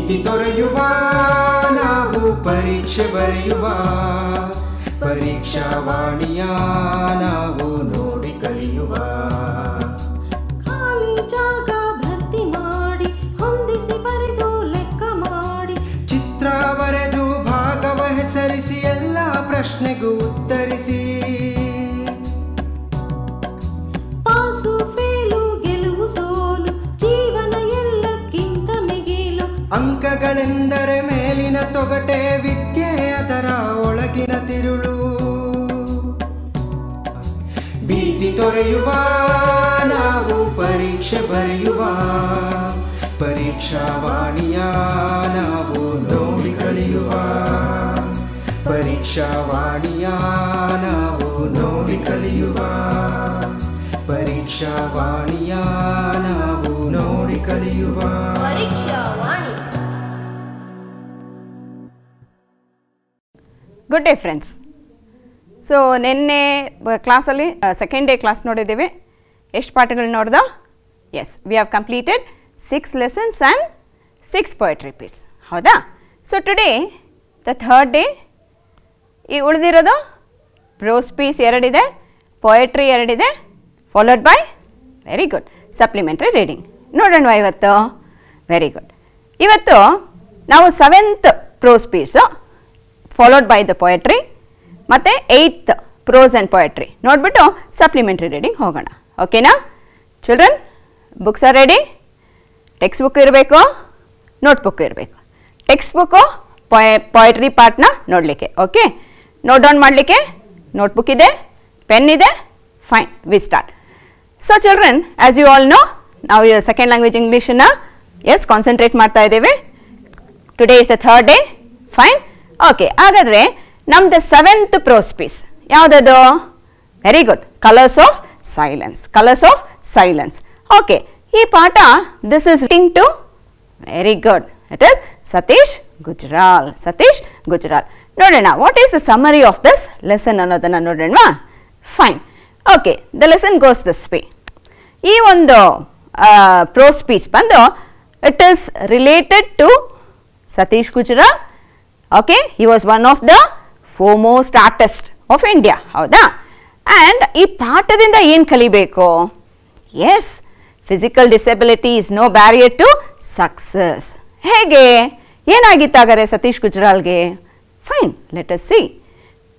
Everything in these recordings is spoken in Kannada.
ಭೀತಿ ತೊರೆಯುವ ನಾವು ಪರೀಕ್ಷೆ ಬರೆಯುವ ಪರೀಕ್ಷಾವಾಣಿಯ ನಾವು ನೋಡಿ ಕಲಿಯುವ ಖಾಲಿ ಜಾಗ ಭರ್ತಿ ಮಾಡಿ ಹೊಂದಿಸಿ ಬರೆದು ಲೆಕ್ಕ ಮಾಡಿ ಚಿತ್ರ ಬರೆದು ಭಾಗವ ಹೆಸರಿಸಿ ಎಲ್ಲ ಪ್ರಶ್ನೆಗೂ ಉತ್ತರಿಸಿ ಪಾಸು ಫೇಲು ಗೆಲುವು ಸೋಲು ಜೀವನ ಎಲ್ಲಕ್ಕಿಂತ ಮಿಗಿಲು ಅಂಕಗಳೆಂದರೆ ಮೇಲಿನ ತೊಗಟೆ ವಿದ್ಯೆ ಅದರ ಒಳಗಿನ ತಿರುಳು ಭೀತಿ ತೊರೆಯುವ ನಾವು ಪರೀಕ್ಷೆ ಬರೆಯುವ ಪರೀಕ್ಷಾವಾಣಿಯ ನಾವು ನೋಡಿ ಕಲಿಯುವ ಪರೀಕ್ಷಾವಾಣಿಯ ನಾವು ನೋಡಿ ಕಲಿಯುವ ಪರೀಕ್ಷಾವಾಣಿಯ ನಾವು ನೋಡಿ ಕಲಿಯುವ ಪರೀಕ್ಷಾವಾಣಿ. Good day friends. ಸೊ ನಿನ್ನೆ ಕ್ಲಾಸಲ್ಲಿ ಸೆಕೆಂಡ್ ಡೇ ಕ್ಲಾಸ್ ನೋಡಿದ್ದೀವಿ. ಎಷ್ಟು ಪಾಠಗಳು ನೋಡ್ದ? Yes, we have completed 6 lessons and 6 poetry piece. ಹೌದಾ? So today the third day. ಈ ಉಳಿದಿರೋದು ಪ್ರೋಸ್ ಪೀಸ್ 2 ಇದೆ, ಪೊಯೆಟ್ರಿ 2 ಇದೆ, followed by very good supplementary reading. ನೋಡೋಣ ಇವತ್ತು. Very good. ಇವತ್ತು ನಾವು 7th prose piece followed by the poetry ಮತ್ತು 8th ಪ್ರೋಸ್ ಆ್ಯಂಡ್ ಪೊಯೆಟ್ರಿ ನೋಡಿಬಿಟ್ಟು ಸಪ್ಲಿಮೆಂಟ್ರಿ ರೀಡಿಂಗ್ ಹೋಗೋಣ. ಓಕೆನಾ children? Books are ready? Text book ಇರಬೇಕು, ನೋಟ್ಬುಕ್ ಇರಬೇಕು. ಟೆಕ್ಸ್ಟ್ ಬುಕ್ಕು ಪೊಯೆಟ್ರಿ ಪಾರ್ಟ್ನ ನೋಡಲಿಕ್ಕೆ, ಓಕೆ. ನೋಟ್ ಡೌನ್ ಮಾಡಲಿಕ್ಕೆ ನೋಟ್ಬುಕ್ ಇದೆ, ಪೆನ್ ಇದೆ. Fine, we start. So children, as you all know, ನಾವು ಸೆಕೆಂಡ್ ಲ್ಯಾಂಗ್ವೇಜ್ ಇಂಗ್ಲೀಷನ್ನು ಕಾನ್ಸಂಟ್ರೇಟ್ ಮಾಡ್ತಾ ಇದ್ದೀವಿ. Today is the third day. Fine, okay. ಹಾಗಾದರೆ ನಮ್ದು 7th ಪ್ರೋಸ್ ಪೀಸ್ ಯಾವುದದು? Very good, colours of silence. Colours of silence. Okay, ಈ ಪಾಠ this is relating to very good, it is Satish Gujral. Satish Gujral. ನೋಡೋಣ what is the summary of this lesson ಅನ್ನೋದನ್ನು ನೋಡೋಣವಾ? Fine, okay. The lesson goes this way. ಈ ಒಂದು ಪ್ರೋಸ್ ಪೀಸ್ ಬಂದು it is related to Satish Gujral. Okay, he was one of the foremost artist of India. ಹೌದಾ? ಆ್ಯಂಡ್ ಈ ಪಾಠದಿಂದ ಏನು ಕಲಿಬೇಕು? Yes, physical disability is no barrier to success. ಹೇಗೆ? ಏನಾಗಿತ್ತಾಗಾರೆ ಸತೀಶ್ ಗುಜ್ರಾಲ್ಗೆ? Fine, let us see.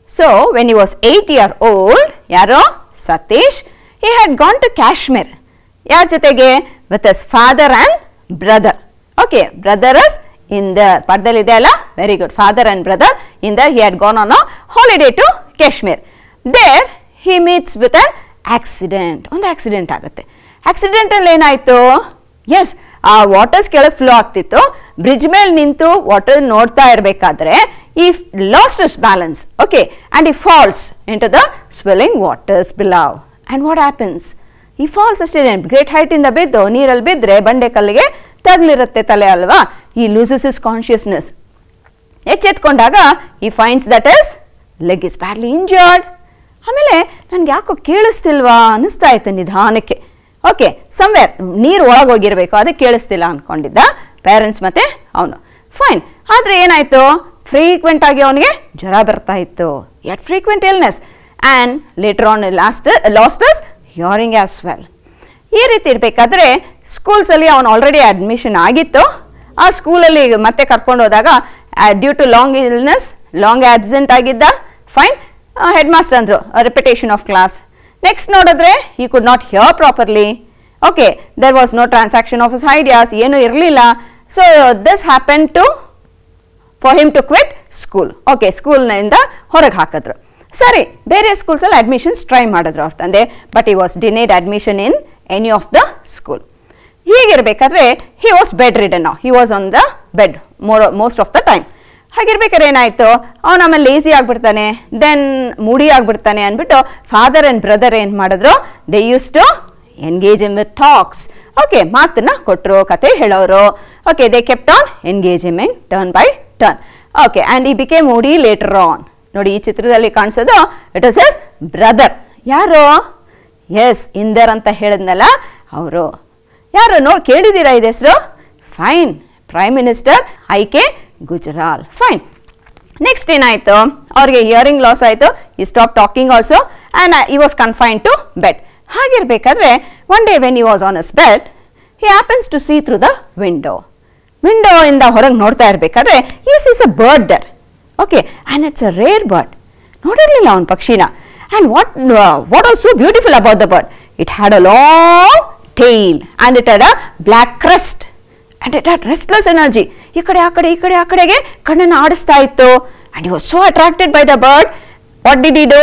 So when he was 8 years old, ಯಾರೋ Satish, he had gone to Kashmir. ಯಾರ ಜೊತೆಗೆ? With his father and brother. Okay, brothers in the ಪಕ್ಕದಲ್ಲಿ ಇದೆ ಅಲ್ಲ? Very good. Father and brother in the he had gone on a holiday to Kashmir. There he meets with an accident. ಒಂದು ಆಕ್ಸಿಡೆಂಟ್ ಆಗುತ್ತೆ. ಆಕ್ಸಿಡೆಂಟಲ್ಲಿ ಏನಾಯಿತು? ಎಸ್, ಆ ವಾಟರ್ಸ್ ಕೆಳಗೆ ಫ್ಲೋ ಆಗ್ತಿತ್ತು. ಬ್ರಿಡ್ಜ್ ಮೇಲೆ ನಿಂತು ವಾಟರ್ ನೋಡ್ತಾ ಇರಬೇಕಾದ್ರೆ he lost his balance. Okay, and he falls in to the swelling waters below. And what happens? He falls ಅಷ್ಟೇ, ಗ್ರೇಟ್ ಹೈಟಿಂದ ಬಿದ್ದು ನೀರಲ್ಲಿ ಬಿದ್ದರೆ ಬಂಡೆ ಕಲ್ಲಿಗೆ ತಗಲಿರುತ್ತೆ ತಲೆ ಅಲ್ವಾ? ಈ ಲೂಸಸ್ ಇಸ್ ಕಾನ್ಷಿಯಸ್ನೆಸ್. ಎಚ್ಚೆತ್ಕೊಂಡಾಗ he finds that his leg is badly injured. ಆಮೇಲೆ ನನಗೆ ಯಾಕೋ ಕೇಳಿಸ್ತಿಲ್ವಾ ಅನ್ನಿಸ್ತಾ ಇತ್ತು ನಿಧಾನಕ್ಕೆ. ಓಕೆ, ಸಮ್ವೇರ್ ನೀರು ಒಳಗೋಗಿರಬೇಕು, ಅದಕ್ಕೆ ಕೇಳಿಸ್ತಿಲ್ಲ ಅಂದ್ಕೊಂಡಿದ್ದ ಪೇರೆಂಟ್ಸ್ ಮತ್ತು ಅವನು. ಫೈನ್, ಆದರೆ ಏನಾಯಿತು? ಫ್ರೀಕ್ವೆಂಟ್ ಆಗಿ ಅವನಿಗೆ ಜ್ವರ ಬರ್ತಾ ಇತ್ತು. Had frequent illness and later on lost his hearing as well. ಈ ರೀತಿ ಇರಬೇಕಾದ್ರೆ ಸ್ಕೂಲ್ಸಲ್ಲಿ ಅವನು ಆಲ್ರೆಡಿ ಅಡ್ಮಿಷನ್ ಆಗಿತ್ತು. ಆ ಸ್ಕೂಲಲ್ಲಿ ಮತ್ತೆ ಕರ್ಕೊಂಡು ಹೋದಾಗ due to long illness, long absent ಆಗಿದ್ದ. ಫೈನ್, ಹೆಡ್ ಮಾಸ್ಟರ್ ಅಂದರು ರಿಪಿಟೇಷನ್ ಆಫ್ ಕ್ಲಾಸ್. ನೆಕ್ಸ್ಟ್ ನೋಡಿದ್ರೆ he could not hear properly. Okay, there was no transaction of his ideas, ಏನೂ ಇರಲಿಲ್ಲ. So this happen to for him to quit school. Okay, ಸ್ಕೂಲ್ನಿಂದ ಹೊರಗೆ ಹಾಕಿದ್ರು. ಸರಿ, ಬೇರೆ ಸ್ಕೂಲ್ಸಲ್ಲಿ ಅಡ್ಮಿಷನ್ಸ್ ಟ್ರೈ ಮಾಡಿದ್ರು ಅವ್ರ ತಂದೆ, but he was denied admission in any of the school. ಹೀಗಿರಬೇಕಾದ್ರೆ ಹಿ ವಾಸ್ ಬೆಡ್ ರಿಡನ್. ನಾವು he was on the bed most of the time. ಹಾಗಿರ್ಬೇಕಾದ್ರೆ ಏನಾಯಿತು? ಅವನು ಆಮೇಲೆ ಲೇಸಿ ಆಗಿಬಿಡ್ತಾನೆ, ದೆನ್ ಮೂಡಿ ಆಗಿಬಿಡ್ತಾನೆ ಅಂದ್ಬಿಟ್ಟು ಫಾದರ್ ಆ್ಯಂಡ್ ಬ್ರದರ್ ಏನು ಮಾಡಿದ್ರು? They used to engage in with talks. Okay, ಮಾತನ್ನ ಕೊಟ್ಟರು, ಕತೆ ಹೇಳೋರು. Okay, they kept on engaging turn by turn. Okay, and he became moody later on. ನೋಡಿ, ಈ ಚಿತ್ರದಲ್ಲಿ ಕಾಣಿಸೋದು ಇಟ್ ಇಸ್ ಹಿಸ್ ಬ್ರದರ್. ಯಾರು? ಎಸ್, ಇಂದರ್ ಅಂತ ಹೇಳಿದ್ನಲ್ಲ ಅವರು. ಯಾರು? ಕೇಳಿದ್ದೀರಾ ಇದು ಹೆಸರು? Fine, prime minister I.K. Gujral. Fine. Next ಏನಾಯಿತು, ಅವ್ರಿಗೆ ಹಿಯರಿಂಗ್ ಲಾಸ್ ಆಯಿತು. He stop talking also and he was confined to bed. ಹಾಗಿರಬೇಕಾದ್ರೆ one day when he was on his bed, he happens to see through the ವಿಂಡೋಯಿಂದ ಹೊರಗೆ ನೋಡ್ತಾ ಇರಬೇಕಾದ್ರೆ he sees a bird there. Okay, and it's a rare bird. ನೋಡಿರಲಿಲ್ಲ ಅವನ ಪಕ್ಷಿನ. And what was so beautiful about the bird, it had a long tail and it had a black crest and it had restless energy. ಈ ಕಡೆ ಆ ಕಡೆ ಈ ಕಡೆ ಆ ಕಡೆಗೆ ಕಣ್ಣನ್ನು ಆಡಿಸ್ತಾ ಇತ್ತು. And he was so attracted by the bird. What did he do?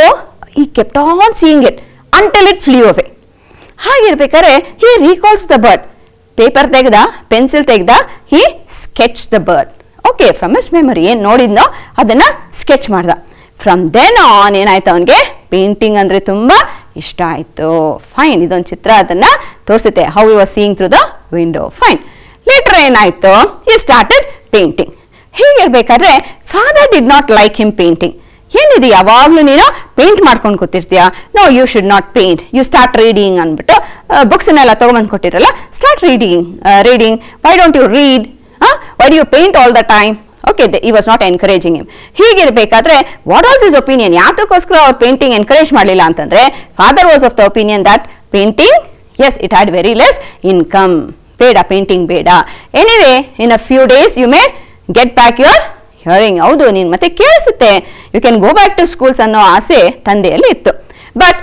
He kept on seeing it until it flew away. ಹಾಗಿರ್ಬೇಕಾದ್ರೆ he recalls the bird. Paper ತೆಗೆದ, ಪೆನ್ಸಿಲ್ ತೆಗೆದ, he sketch the bird. Okay, from his memory ಏನು ನೋಡಿದ್ನೋ ಅದನ್ನು ಸ್ಕೆಚ್ ಮಾಡ್ದ. ಫ್ರಮ್ ದೆನ್ ಆನ್ ಏನಾಯ್ತು, ಅವನಿಗೆ ಪೇಂಟಿಂಗ್ ಅಂದರೆ ತುಂಬ ಇಷ್ಟ ಆಯಿತು. ಫೈನ್, ಇದೊಂದು ಚಿತ್ರ ಅದನ್ನು ತೋರಿಸುತ್ತೆ, how you was seeing through the window. Fine. Later ಏನಾಯಿತು, ಹಿ ಸ್ಟಾರ್ಟೆಡ್ ಪೇಂಟಿಂಗ್. ಹೀಗಿರ್ಬೇಕಾದ್ರೆ father did not like him painting. ಏನಿದೆ ಯಾವಾಗಲೂ ನೀನು ಪೇಂಟ್ ಮಾಡ್ಕೊಂಡು ಕೂತಿರ್ತೀಯ, no you should not paint, you start reading ಅಂದ್ಬಿಟ್ಟು ಬುಕ್ಸನ್ನೆಲ್ಲ ತೊಗೊಂಬಂದು ಕೊಟ್ಟಿರಲ್ಲ, start reading, why don't you read, why do you paint all the time. Okay, he was not encouraging him. ಹೀಗಿರಬೇಕಾದ್ರೆ ವಾಟ್ ವಾಸ್ ಹಿಸ್ ಒಪಿನಿಯನ್? ಯಾತಕ್ಕೋಸ್ಕರ ಅವ್ರು ಪೇಂಟಿಂಗ್ ಎನ್ಕರೇಜ್ ಮಾಡಲಿಲ್ಲ ಅಂತಂದರೆ, father was of the opinion that painting, as it had very less income, ಬೇಡ ಪೇಂಟಿಂಗ್ ಬೇಡ. Anyway in a few days you may get back your hearing. ಹೌದು, ನೀನು ಮತ್ತೆ ಕೇಳಿಸುತ್ತೆ, you can go back to schools ಅನ್ನೋ ಆಸೆ ತಂದೆಯಲ್ಲಿ ಇತ್ತು. ಬಟ್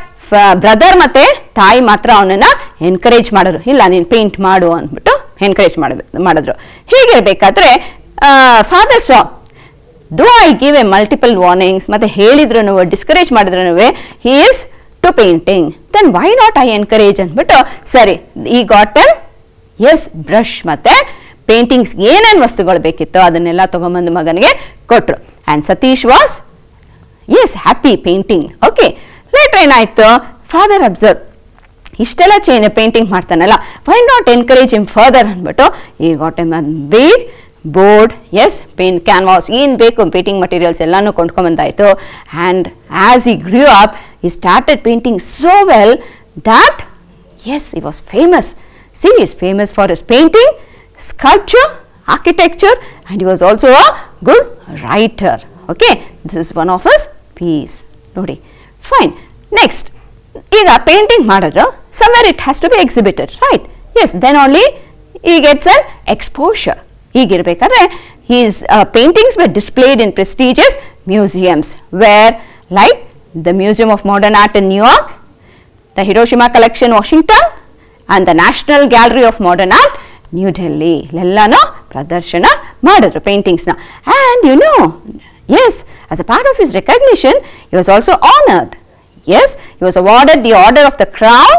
ಬ್ರದರ್ ಮತ್ತು ತಾಯಿ ಮಾತ್ರ ಅವನನ್ನು ಎನ್ಕರೇಜ್ ಮಾಡಿದ್ರು. ಇಲ್ಲ, ನೀನು ಪೇಂಟ್ ಮಾಡು ಅಂದ್ಬಿಟ್ಟು ಎನ್ಕರೇಜ್ ಮಾಡಿದ್ರು. ಹೀಗಿರಬೇಕಾದ್ರೆ father saw, though I give a multiple warnings, ಮತ್ತು ಹೇಳಿದ್ರು ಡಿಸ್ಕರೇಜ್ ಮಾಡಿದ್ರು he is to painting, then why not I encourage ಅಂದ್ಬಿಟ್ಟು ಸರಿ ಈ ಗಾಟನ್ ಎಸ್ ಬ್ರಷ್ ಮತ್ತು ಪೇಂಟಿಂಗ್ಸ್ ಏನೇನು ವಸ್ತುಗಳು ಬೇಕಿತ್ತೋ ಅದನ್ನೆಲ್ಲ ತೊಗೊಂಬಂದು ಮಗನಿಗೆ ಕೊಟ್ಟರು. And Satish was as happy painting. Okay, later ಏನಾಯಿತು, ಫಾದರ್ ಅಬ್ಸರ್ವ್, ಇಷ್ಟೆಲ್ಲ ಪೇಂಟಿಂಗ್ ಮಾಡ್ತಾನಲ್ಲ, why not encourage him further ಅಂದ್ಬಿಟ್ಟು he got a big board, as paint canvas, ಏನು ಬೇಕು ಪೇಂಟಿಂಗ್ ಮಟೀರಿಯಲ್ಸ್ ಎಲ್ಲನೂ ಕೊಂಡ್ಕೊಂಬಂದಾಯಿತು. ಆ್ಯಂಡ್ ಆ್ಯಸ್ ಈ ಗ್ರೂ up he started painting so well that yes, he was famous. See, he is famous for his painting, sculpture, architecture, and he was also a good writer. Okay, this is one of his piece. Nodi. Fine. Next, ಈಗ painting ಮಾಡಿದ್ರು, somewhere it has to be exhibited, right? Yes, then only he gets an exposure. ಹೀಗಿರಬೇಕಾದ್ರೆ his paintings were displayed in prestigious museums where like the Museum of Modern Art in New York, the Hiroshima Collection, Washington, and the National Gallery of Modern Art, New Delhi. ಎಲ್ಲನೂ ಪ್ರದರ್ಶನ ಮಾಡಿದ್ರು ಪೇಂಟಿಂಗ್ಸ್ನ. And you know, yes, as a part of his recognition, he was also honored. Yes, he was awarded the Order of the Crown,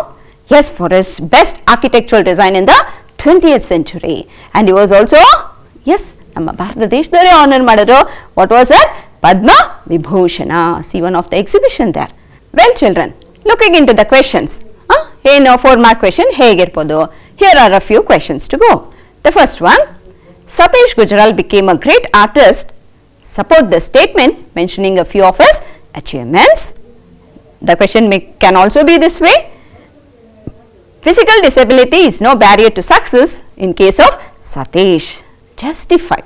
yes, for his best architectural design in the 20th century. And he was also, yes, ನಮ್ಮ ಭಾರತ ದೇಶದವರೇ ಆನರ್ ಮಾಡಿದ್ರು. What was that? Padma Vibhushana. See one of the exhibition there. Well children, looking into the questions. Hey, 4-mark question. Hegirpodu. Here are a few questions to go. The first one, Satish Gujaral became a great artist. Support the statement mentioning a few of his achievements. The question can also be this way. Physical disability is no barrier to success in case of Satish. Justify.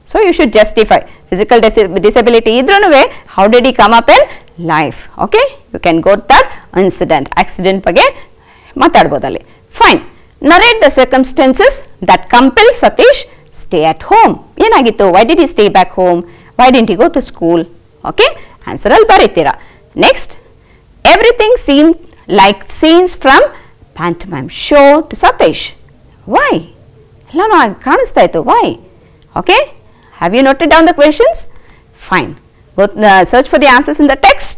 So you should justify. Physical disability idrunuve, how did he come up in life? Okay, you can go to that incident, accident ಬಗ್ಗೆ ಮಾತಾಡಬಹುದಲ್ಲಿ. Fine. Narrate the circumstances that compel Satish stay at home. ಏನಾಗಿತ್ತು? Why did he stay back home? Why didn't he go to school? Okay, answer ಅಲ್ಲಿ ಬರೀತೀರಾ. Next, everything seemed like scenes from pantomime show to Satish. Why? ಎಲ್ಲನೂ ಕಾಣಿಸ್ತಾ ಇತ್ತು. Why? Okay. Have you noted down the questions? Fine. Go search for the answers in the text.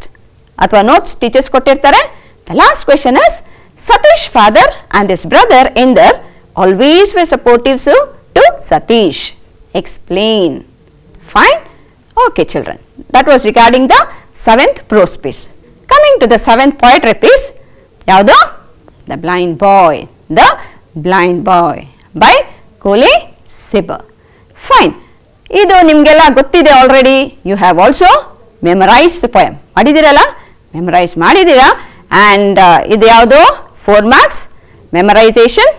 Athwa notes teachers kottirtare. The last question is, Satish father and his brother Inder always were supportive to Satish. Explain. Fine. Okay children. That was regarding the 7th prose piece. Coming to the 7th poetry piece. Yavadu? The Blind Boy. The Blind Boy by Koli Sibber. Fine. ಇದು ನಿಮಗೆಲ್ಲ ಗೊತ್ತಿದೆ already. You have also memorise the poem. ಮಾಡಿದ್ದೀರಲ್ಲ, ಮೆಮರೈಸ್ ಮಾಡಿದ್ದೀರಾ. ಆ್ಯಂಡ್ ಇದು ಯಾವುದು? 4 marks memorisation.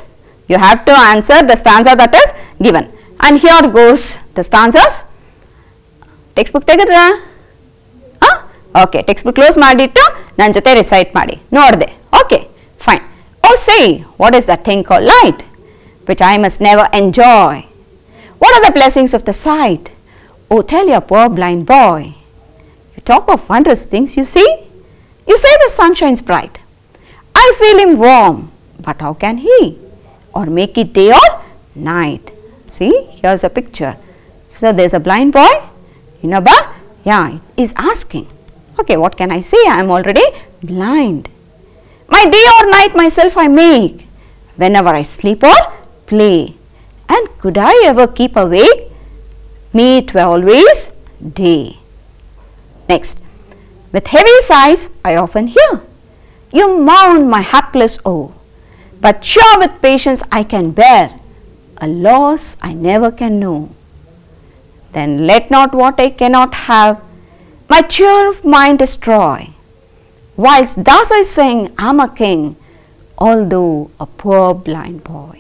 You have to answer the stanza that is given. And here goes the stanzas. Textbook ತೆಗೆದ್ರಾ? Okay, textbook close ಮಾಡಿಟ್ಟು ನನ್ನ ಜೊತೆ recite ಮಾಡಿ. ನೋಡಿದೆ. Okay, fine. Oh, say, what is that thing called light, which I must never enjoy? What are the blessings of the sight? Oh, tell your poor blind boy. You talk of wondrous things, you see. You say the sun shines bright. I feel him warm, but how can he? Or make it day or night? See, here's a picture. So there's a blind boy. Yeah, he's asking. Okay, what can I say? I am already blind. My day or night myself I make, whenever I sleep or play. And could I ever keep awake? Me 'twere always day. Next, with heavy sighs I often hear you mourn my hapless woe, but sure with patience I can bear a loss I never can know. Then let not what I cannot have my cheer of mind destroy, whilst thus I sing I'm a king, although a poor blind boy.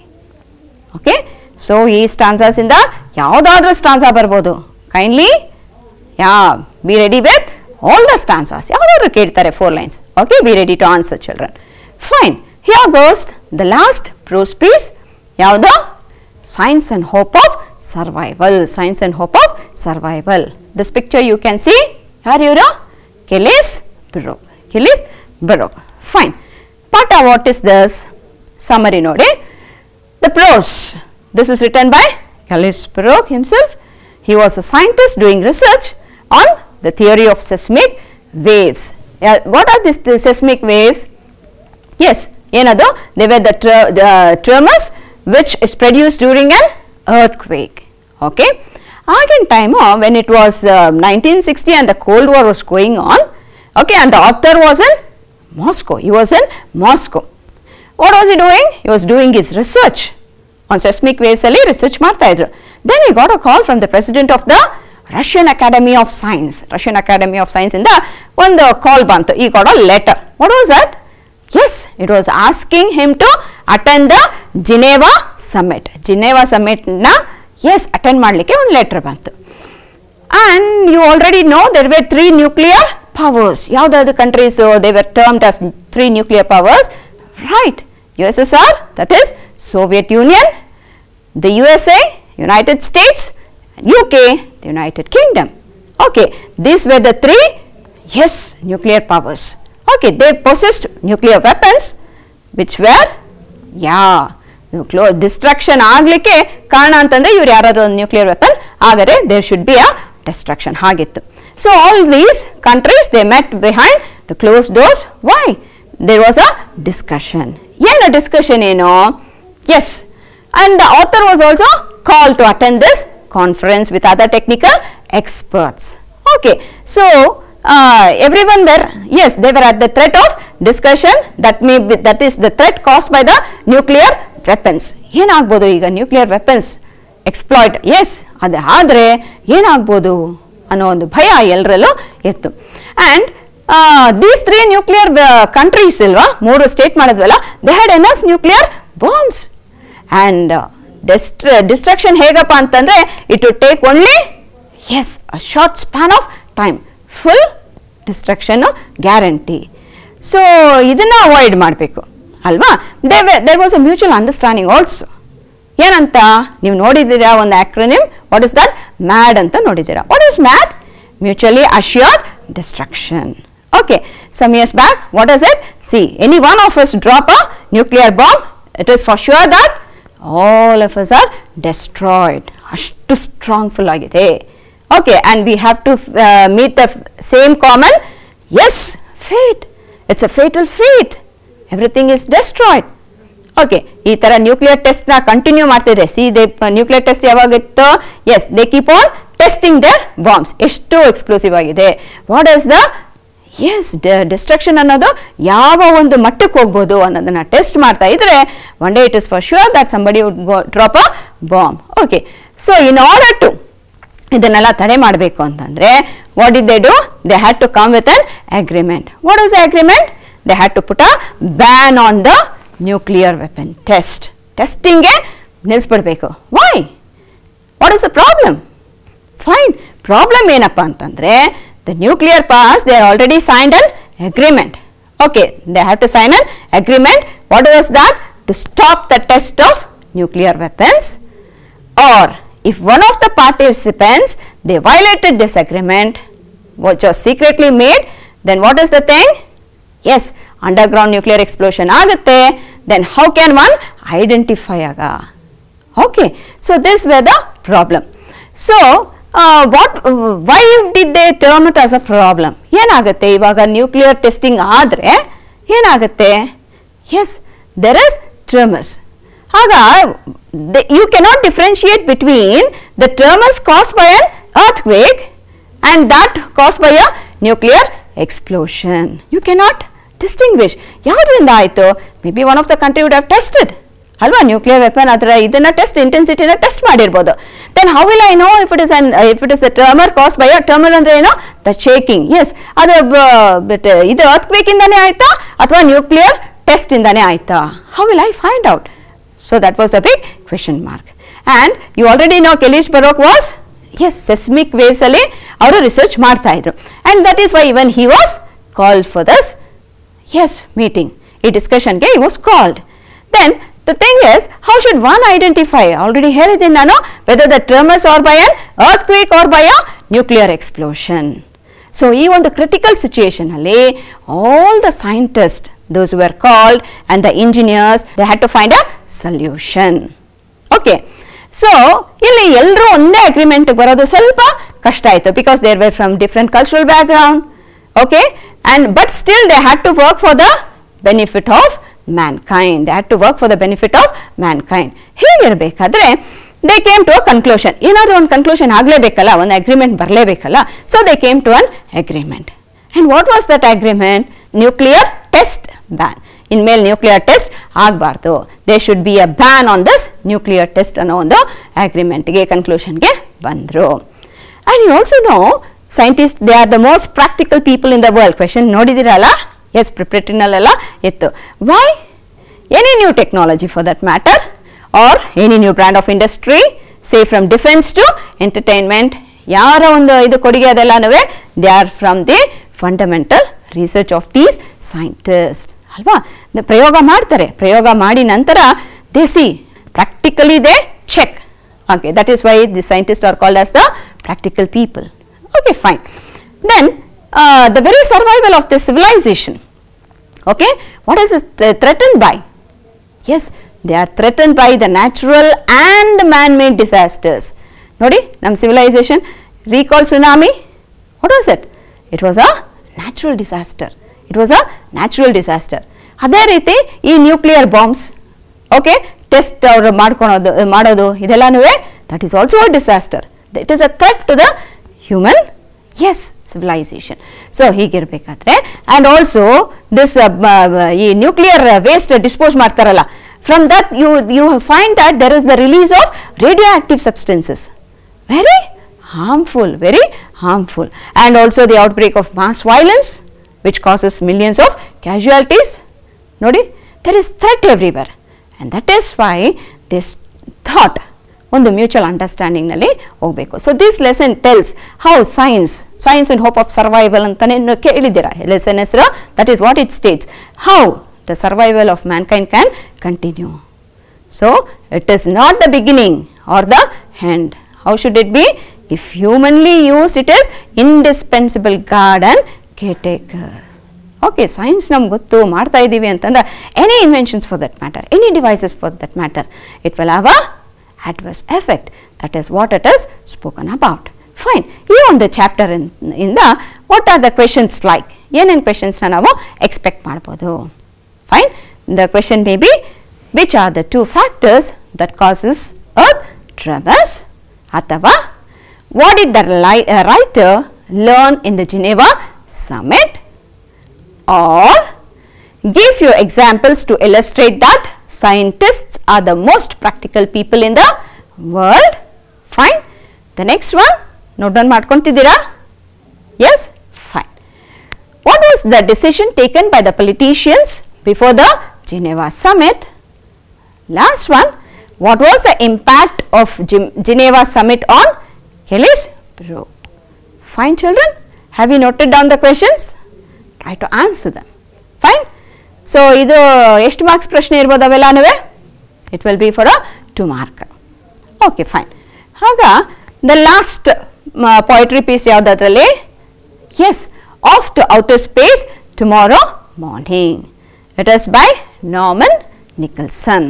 Okay, so ಈ stanzas ಇಂದ ಯಾವುದಾದ್ರೂ stanza ಬರ್ಬೋದು. Kindly, yeah, be ready with all the stanzas. ಯಾವುದಾದ್ರೂ ಕೇಳ್ತಾರೆ 4 lines. Okay, be ready to answer, children. Fine, here goes the last prose piece. ಯಾವುದು? Science and hope of survival. Science and hope of survival. This picture you can see. ಯಾರು ಇವರು? Kelly's Baroque. Kelly's Baroque. Fine. Pata, what is this? Summary ನೋಡಿ. The prose. This is written by Kelly's Baroque himself. He was a scientist doing research on the theory of seismic waves. What are these seismic waves? Yes, ಏನದು? They were the tremors which is produced during an earthquake. Okay. Again time when it was 1960 and the Cold War was going on. Okay, and the author was in Moscow. He was in Moscow. What was he doing? He was doing his research on seismic waves ಅಲ್ಲಿ research ಮಾಡ್ತಾ ಇದ್ರು. Then he got a call from the president of the Russian Academy of Science. Russian Academy of Science ಇಂದ ಒಂದು call ಬಂತು. He got a letter. What was that? Yes, it was asking him to attend the Geneva Summit. Geneva Summit na yes, attend ಮಾಡಲಿಕ್ಕೆ ಒಂದು ಲೆಟರ್ ಬಂತು. And you already know there were 3 nuclear powers. ಯಾವುದಾದ್ರು countries they were termed as 3 nuclear powers? Right, USSR, that is Soviet Union, the USA, United States, and UK, the United Kingdom. Okay, these were the 3 yes nuclear powers. Okay, they possessed nuclear weapons which were destruction ಆಗಲಿಕ್ಕೆ ಕಾರಣ ಅಂತಂದರೆ ಇವ್ರು ಯಾರಾದ್ರು ಒಂದು ನ್ಯೂಕ್ಲಿಯರ್ ವೆಪನ್ ಆದರೆ there should be a destruction ಹಾಗಿತ್ತು. So all these countries they met behind the close doors. Why? There was a discussion. ಏನು ಡಿಸ್ಕಷನ್ ಏನು? Yes, and the author was also called to attend this conference with other technical experts. Okay, so everyone were, yes, they were at the threat of discussion, that is the threat caused by the nuclear weapons. ಏನಾಗ್ಬೋದು ಈಗ ನ್ಯೂಕ್ಲಿಯರ್ ವೆಪನ್ಸ್ ಎಕ್ಸ್ಪ್ಲಾಯ್ಟ್? ಎಸ್, ಅದು ಆದರೆ ಏನಾಗ್ಬೋದು ಅನ್ನೋ ಒಂದು ಭಯ ಎಲ್ಲರಲ್ಲೂ ಇತ್ತು. ಆ್ಯಂಡ್ ದೀಸ್ 3 ನ್ಯೂಕ್ಲಿಯರ್ ಕಂಟ್ರೀಸ್ ಇಲ್ವಾ, 3 ಸ್ಟೇಟ್ ಮಾಡಿದ್ವಲ್ಲ, they had enough nuclear bombs. And destruction ಹೇಗಪ್ಪ ಅಂತಂದರೆ it would take only as a short span of time, full destruction guarantee. So ಇದನ್ನು ಅವಾಯ್ಡ್ ಮಾಡಬೇಕು ಅಲ್ವಾ. There was a mutual understanding also. ಏನಂತ ನೀವು ನೋಡಿದ್ದೀರಾ ಒಂದು acronym? What is that? MAD ಅಂತ ನೋಡಿದ್ದೀರಾ. What is MAD? Mutually assured destruction. Okay, some years back, what is it? See, any one of us drop a nuclear bomb, it is for sure that all of us are destroyed. ಅಷ್ಟು ಸ್ಟ್ರಾಂಗ್ಫುಲ್ ಆಗಿದೆ. Okay, and we have to meet the same common, yes, fate. It's a fatal fate. Everything is destroyed. Okay, ಈ ಥರ ನ್ಯೂಕ್ಲಿಯರ್ ಟೆಸ್ಟ್ನ ಕಂಟಿನ್ಯೂ ಮಾಡ್ತಿದ್ರೆ. ಸಿ ದೇ ನ್ಯೂಕ್ಲಿಯರ್ ಟೆಸ್ಟ್ ಯಾವಾಗಿತ್ತು? Yes, they keep on testing their bombs. ಎಷ್ಟು ಎಕ್ಸ್ಪ್ಲೋಸಿವ್ ಆಗಿದೆ. What is the as destruction ಅನ್ನೋದು ಯಾವ ಒಂದು ಮಟ್ಟಕ್ಕೆ ಹೋಗ್ಬೋದು ಅನ್ನೋದನ್ನ ಟೆಸ್ಟ್ ಮಾಡ್ತಾ ಇದ್ರೆ one day it is for sure that somebody would go drop a bomb. Okay, so in order to ಇದನ್ನೆಲ್ಲ ತಡೆ ಮಾಡಬೇಕು ಅಂತಂದರೆ what did they do? They had to come with an agreement. What is the agreement? They had to put a ban on the nuclear weapon test. ಟೆಸ್ಟಿಂಗ್ಗೆ ನಿಲ್ಲಿಸ್ಬಿಡ್ಬೇಕು. Why? What is the problem? Fine. Problem ಏನಪ್ಪ ಅಂತಂದರೆ the nuclear powers, they already signed an agreement. Okay, they have to sign an agreement. What was that? To stop the test of nuclear weapons, or if one of the participants, they violated this agreement which was secretly made, then what is the thing? Yes, underground nuclear explosion ಆಗುತ್ತೆ. Then how can one identify ಆಗ? Okay, so this were the problem. So why did they term it as a problem? ಏನಾಗುತ್ತೆ ಇವಾಗ ನ್ಯೂಕ್ಲಿಯರ್ ಟೆಸ್ಟಿಂಗ್ ಆದರೆ ಏನಾಗುತ್ತೆ? Yes, there is tremors. ಆಗ you cannot differentiate between the tremors caused by an earthquake and that caused by a nuclear explosion. You cannot distinguish. ಯಾವ್ದ್ರಿಂದ ಆಯಿತು? Maybe one of the country would have tested ಅಲ್ವಾ ನ್ಯೂಕ್ಲಿಯರ್ ವೆಪನ್, ಅದರ ಇದನ್ನ ಟೆಸ್ಟ್ ಇಂಟೆನ್ಸಿಟಿನ ಟೆಸ್ಟ್ ಮಾಡಿರ್ಬೋದು. Then how will I know if it is the tremor caused by tremor ಅಂದ್ರೆ ಏನೋ ದ ಶೇಕಿಂಗ್. ಎಸ್, ಅದು ಇದು ಅರ್ತ್ಕ್ವೇಕ್ ಇಂದಾನೆ ಆಯ್ತಾ ಅಥವಾ ನ್ಯೂಕ್ಲಿಯರ್ ಟೆಸ್ಟ್ ಇಂದಾನೆ ಆಯ್ತಾ? How will I find out? So that was the big question mark. And you already know Keilis Borok was seismic waves ಅಲ್ಲಿ ಅವರು ರಿಸರ್ಚ್ ಮಾಡ್ತಾ ಇದ್ರು. And that is why even he was called for this meeting. ಈ ಡಿಸ್ಕಷನ್ಗೆ he was called. Then the thing is, how should one identify? Already ಹೇಳಿದ್ದೀನಿ ನಾನು, whether the tremors are by an earthquake or by a nuclear explosion. So ಈ ಒಂದು critical situation ಅಲ್ಲಿ all the scientists, those who were called, and the engineers, they had to find a solution. Okay, so ಇಲ್ಲಿ ಎಲ್ಲರೂ ಒಂದೇ ಅಗ್ರಿಮೆಂಟ್ ಬರೋದು ಸ್ವಲ್ಪ ಕಷ್ಟ ಆಯಿತು, because they were from different cultural background. Okay, and but still they had to work for the benefit of mankind. They had to work for the benefit of mankind. ಹೀಗಿರಬೇಕಾದ್ರೆ they came to a conclusion. ಏನಾದರೂ ಒಂದು ಕನ್ಕ್ಲೂಷನ್ ಆಗಲೇಬೇಕಲ್ಲ, ಒಂದು ಅಗ್ರಿಮೆಂಟ್ ಬರಲೇಬೇಕಲ್ಲ. So they came to an agreement. And what was that agreement? Nuclear test ban. ಇನ್ಮೇಲೆ ನ್ಯೂಕ್ಲಿಯರ್ ಟೆಸ್ಟ್ ಆಗಬಾರ್ದು. there should be a ban on this nuclear test ಅನ್ನೋ ಒಂದು ಅಗ್ರಿಮೆಂಟ್ಗೆ ಕನ್ಕ್ಲೂಷನ್ಗೆ ಬಂದರು. and you also know scientists, they are the most practical people in the world. Question ನೋಡಿದಿರಲ್ಲ? ಎಸ್, ಪ್ರಿಪ್ರೇಟರಿನಲ್ಲೆಲ್ಲ ಇತ್ತು. Why? Any new technology for that matter, or any new brand of industry, say from defence to entertainment, ಯಾರ ಒಂದು ಇದು ಕೊಡುಗೆ ಅದೆಲ್ಲನೂ they are from the fundamental research of these scientist ಅಲ್ವಾ? ಪ್ರಯೋಗ ಮಾಡ್ತಾರೆ, ಪ್ರಯೋಗ ಮಾಡಿ ನಂತರ they see practically they check. Okay, that is why the scientist are called as the practical people. Okay, fine. Then the very survival of this civilization, okay, what is it threatened by? Yes, they are threatened by the natural and man-made disasters. Nodi, nam civilization, recall tsunami, what was it? It was a natural disaster. It was a natural disaster. ಅದೇ ರೀತಿ ಈ ನ್ಯೂಕ್ಲಿಯರ್ ಬಾಂಬ್ಸ್, ಓಕೆ, ಟೆಸ್ಟ್ ಅವರು ಮಾಡೋದು ಇದೆಲ್ಲನೂ that is also a disaster. It is a threat to the human civilization. So ಹೀಗಿರಬೇಕಾದ್ರೆ, ಆ್ಯಂಡ್ ಆಲ್ಸೋ ದಿಸ್ ಈ ನ್ಯೂಕ್ಲಿಯರ್ ವೇಸ್ಟ್ ಡಿಸ್ಪೋಸ್ ಮಾಡ್ತಾರಲ್ಲ, from that you find that there is the release of radioactive substances, very harmful, very harmful. And also the outbreak of mass violence which causes millions of casualties. Nodi, there is threat everywhere, and that is why this thought ಒಂದು ಮ್ಯೂಚುವಲ್ ಅಂಡರ್ಸ್ಟ್ಯಾಂಡಿಂಗ್ ನಲ್ಲಿ ಹೋಗಬೇಕು. So this lesson tells how science in hope of survival ಅಂತಾನೆ ಕೇಳಿದ್ದೀರಾ ಲೆಸನ್ ಹೆಸರು. That is what it states, how the survival of mankind can continue. So it is not the beginning or the end. How should it be? If humanly used, it is indispensable guard and caretaker. Okay, science ನಮ್ಗೆ ಗೊತ್ತು, ಮಾಡ್ತಾ ಇದ್ದೀವಿ ಅಂತಂದ್ರೆ any inventions for that matter, any devices for that matter, it will have a adverse effect. That is what it is spoken about. Fine. Here on the chapter in the what are the questions like? ಏನೇನು questions ನಾವು expect ಮಾಡಬಹುದು? Fine. The question may be, which are the two factors that causes earth tremors? ಅಥವಾ what did the writer learn in the Geneva summit? Or give few examples to illustrate that scientists are the most practical people in the world. Fine. The next one, note down ಮಾಡ್ಕೊಂತಿದ್ದೀರಾ? Yes, fine. What was the decision taken by the politicians before the Geneva summit? Last one, What was the impact of Geneva summit on Kelly's bro? Fine children, have you noted down the questions? Try to answer them. Fine. So ಇದು ಎಷ್ಟು ಮಾರ್ಕ್ಸ್ ಪ್ರಶ್ನೆ ಇರ್ಬೋದು ಅವೆಲ್ಲನೂ? It will be for a 2 mark. Okay, fine. ಆಗ the last poetry piece ಯಾವುದಾದ್ರಲ್ಲಿ? Yes, off to outer space tomorrow morning. It is by Norman Nicholson.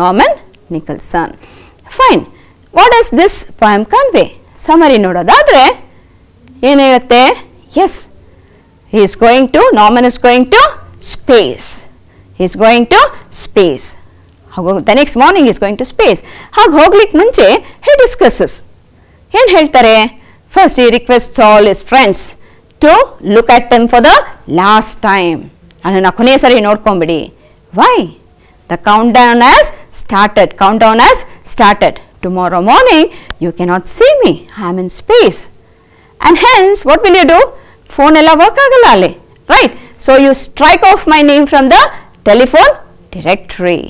Norman Nicholson. Fine. What does this poem convey? Summary ನೋಡೋದಾದ್ರೆ ಏನು ಹೇಳುತ್ತೆ? Yes, he is going to, Norman is going to space. He is going to space. The next morning he is going to space. ಹಾಗೆ ಹೋಗ್ಲಿಕ್ಕೆ ಮುಂಚೆ he discusses. ಏನು ಹೇಳ್ತಾರೆ? First he requests all his friends to look at him for the last time. ಅದನ್ನು ಕೊನೆಯ ಸರಿ ನೋಡ್ಕೊಂಬಿಡಿ. Why? The countdown has started. Countdown has started. Tomorrow morning you cannot see me. I am in space. And hence what will you do? Phone ಎಲ್ಲ ವರ್ಕ್ ಆಗಲ್ಲ ಅಲ್ಲಿ. Right? So you strike off my name from the telephone directory.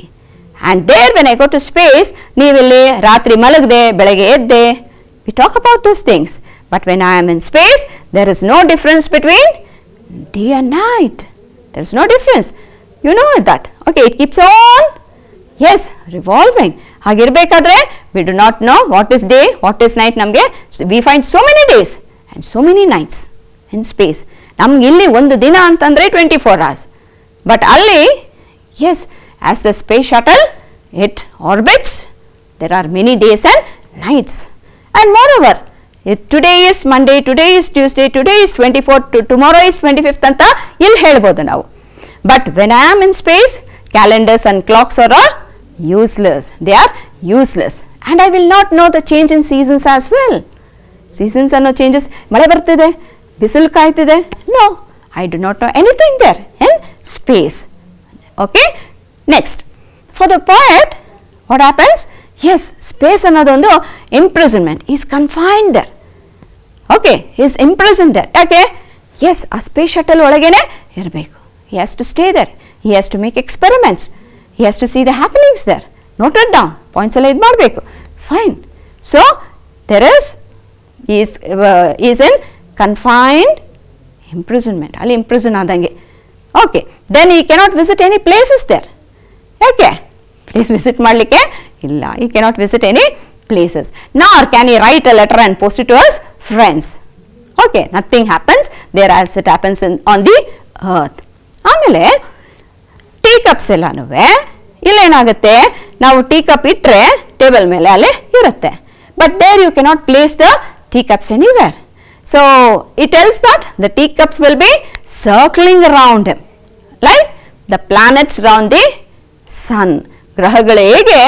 And there when I go to space, ನೀವಿಲ್ಲಿ ರಾತ್ರಿ ಮಲಗದೆ ಬೆಳಗ್ಗೆ ಎದ್ದೆ. We talk about those things. But when I am in space, there is no difference between day and night. There is no difference. You know that. Okay, it keeps on, yes, revolving. ಹಾಗಿರಬೇಕಾದ್ರೆ we do not know what is day, what is night ನಮಗೆ. We find so many days and so many nights in space. ನಮ್ಗೆ ಇಲ್ಲಿ ಒಂದು ದಿನ ಅಂತಂದರೆ 24 hours. But ಅಲ್ಲಿ, yes, as the space shuttle, it orbits, there are many days and nights. And moreover, today is Monday, today is Tuesday, today is 24th, tomorrow is 25th ಅಂತ ಇಲ್ಲಿ ಹೇಳ್ಬೋದು ನಾವು. But when I am in space, calendars and clocks are all useless. They are useless. And I will not know the change in seasons as well. Seasons ಅನ್ನೋ changes, ಮಳೆ ಬರ್ತಿದೆ, ಬಿಸಿಲು ಕಾಯ್ತಿದೆ. No, I do not know anything there in space. Okay? Next, for the poet, what happens? Yes, space ಅನ್ನೋದೊಂದು imprisonment. He is confined there. Okay, he is imprisoned there. Okay? Yes, ಆ space shuttle ಒಳಗೇನೆ ಇರಬೇಕು. He has to stay there. He has to make experiments. He has to see the happenings there. Note it down. Points ಎಲ್ಲ ಇದು ಮಾಡಬೇಕು. Fine. So, there is, he is in confined imprisonment. ಅಲ್ಲಿ imprison ಆದಂಗೆ. Okay. Then he cannot visit any places there. Okay. Place visit ಮಾಡಲಿಕ್ಕೆ ಇಲ್ಲ. He cannot visit any places. Nor can he write a letter and post it to his friends. Okay. Nothing happens there as it happens on the earth. ಆಮೇಲೆ ಟೀ ಕಪ್ಸ್ ಎಲ್ಲನೂ ಇಲ್ಲೇನಾಗುತ್ತೆ, ನಾವು ಟೀ ಕಪ್ ಇಟ್ಟರೆ ಟೇಬಲ್ ಮೇಲೆ ಅಲ್ಲೇ ಇರುತ್ತೆ. But there you cannot place the tea cups anywhere. So it tells that the tea cups will be circling around him like the planets around the sun. ಗ್ರಹಗಳು ಹೇಗೆ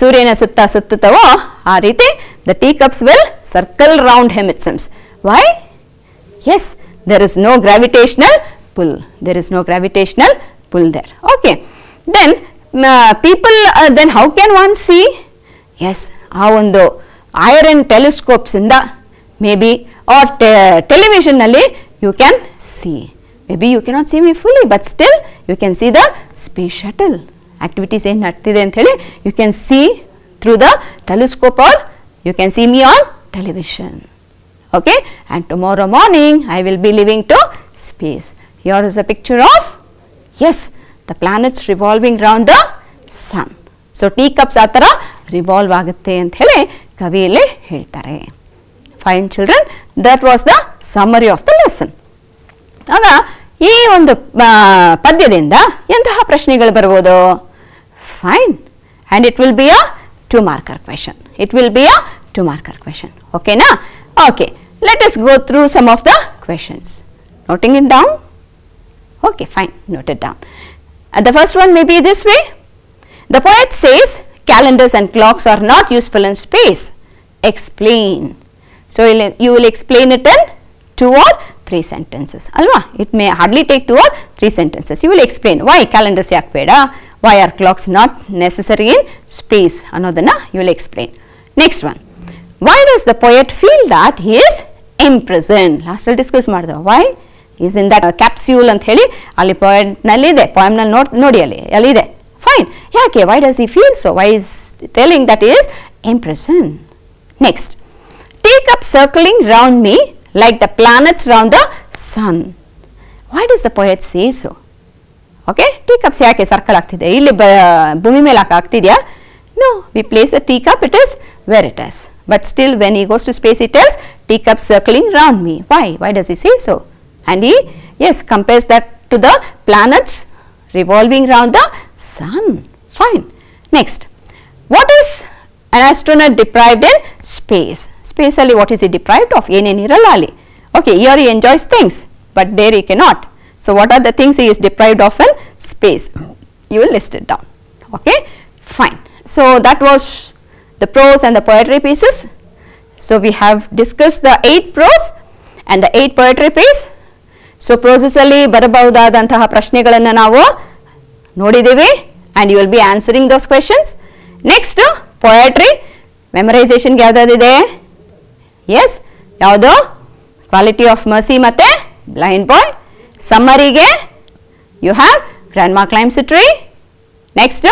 ಸೂರ್ಯನ ಸುತ್ತ ಸುತ್ತುತ್ತವೋ ಆ ರೀತಿ the tea cups will circle around him it seems. Why? Yes, there is no gravitational pull. There is no gravitational pull there. Okay. Then people, then how can one see? Yes, ಆ ಒಂದು ಐರನ್ ಟೆಲಿಸ್ಕೋಪ್ಸ್ ಇಂದ ಮೇ ಬಿ ಆರ್ ಟೆಲಿವಿಷನ್ ನಲ್ಲಿ you can see. May be you cannot see me fully, but still you can see the space shuttle activities ಏನು ನಡ್ತಿದೆ ಅಂತ ಹೇಳಿ you can see through the telescope or you can see me on television. Okay, and tomorrow morning I will be leaving to space. Here is a picture of, yes, the planets revolving around the sun. So teacups ಆ ಥರ ರಿವಾಲ್ವ್ ಆಗುತ್ತೆ ಅಂತ ಹೇಳಿ ಕವಿಯಲ್ಲಿ ಹೇಳ್ತಾರೆ. Fine children, that was the summary of the lesson. ಆಗ ಈ ಒಂದು ಪದ್ಯದಿಂದ ಎಂತಹ ಪ್ರಶ್ನೆಗಳು ಬರ್ಬೋದು? Fine, and it will be a 2-marker question. It will be a 2-marker question. Okay na? Okay. Let us go through some of the questions. Noting it down? Okay, fine. Note it down. The first one may be this way. The poet says calendars and clocks are not useful in space. Explain. So, you will explain it in 2 or 3 sentences. Alva? It may hardly take 2 or 3 sentences. You will explain why calendars yak beda, why are clocks not necessary in space. Anodana you will explain. Next one. Why does the poet feel that he is imprisoned? Last time discuss ಮಾಡಿದ. Why? He is in that capsule ಅಂತ ಹೇಳಿ ಅಲ್ಲಿ poem ನಲ್ಲಿ ಇದೆ. poem ನಲ್ಲಿ ನೋಡಿ ಅಲ್ಲಿ ಇದೆ. Fine. Yake, why does he feel so? Why is telling that he is imprisoned? Next, take up circling round me like the planets round the sun. Why does the poet say so? Okay, teacups yake circle ಆಗ್ತಿದೆ ಇಲ್ಲಿ ಭೂಮಿ ಮೇಲೆ ಆಗ್ತಿದೆಯಾ? No, we place the teacup, it is where it is. But still when he goes to space he tells teacup circling round me. Why does he say so? And he, yes, compares that to the planets revolving round the sun. Fine. Next, what is an astronaut deprived in space? Space ಅಲ್ಲಿ what is he deprived of? ಏನೇನಿರಲ್ಲ ಅಲ್ಲಿ. Okay, here he enjoys things, but there he cannot. So what are the things he is deprived of in space? You will list it down. Okay, fine. So that was the prose and the poetry pieces. So we have discussed the 8 prose and the 8 poetry piece. So proses ಅಲ್ಲಿ ಬರಬಹುದಾದಂತಹ ಪ್ರಶ್ನೆಗಳನ್ನು ನಾವು ನೋಡಿದ್ದೀವಿ and you will be answering those questions. Next, poetry memorization ಗೆ ಯಾವುದಾದಿದೆ? Yes, ಯಾವುದು? Quality of Mercy ಮತ್ತೆ Blind Boy. Summary ಗೆ you have Grandma Climbs a Tree. Next,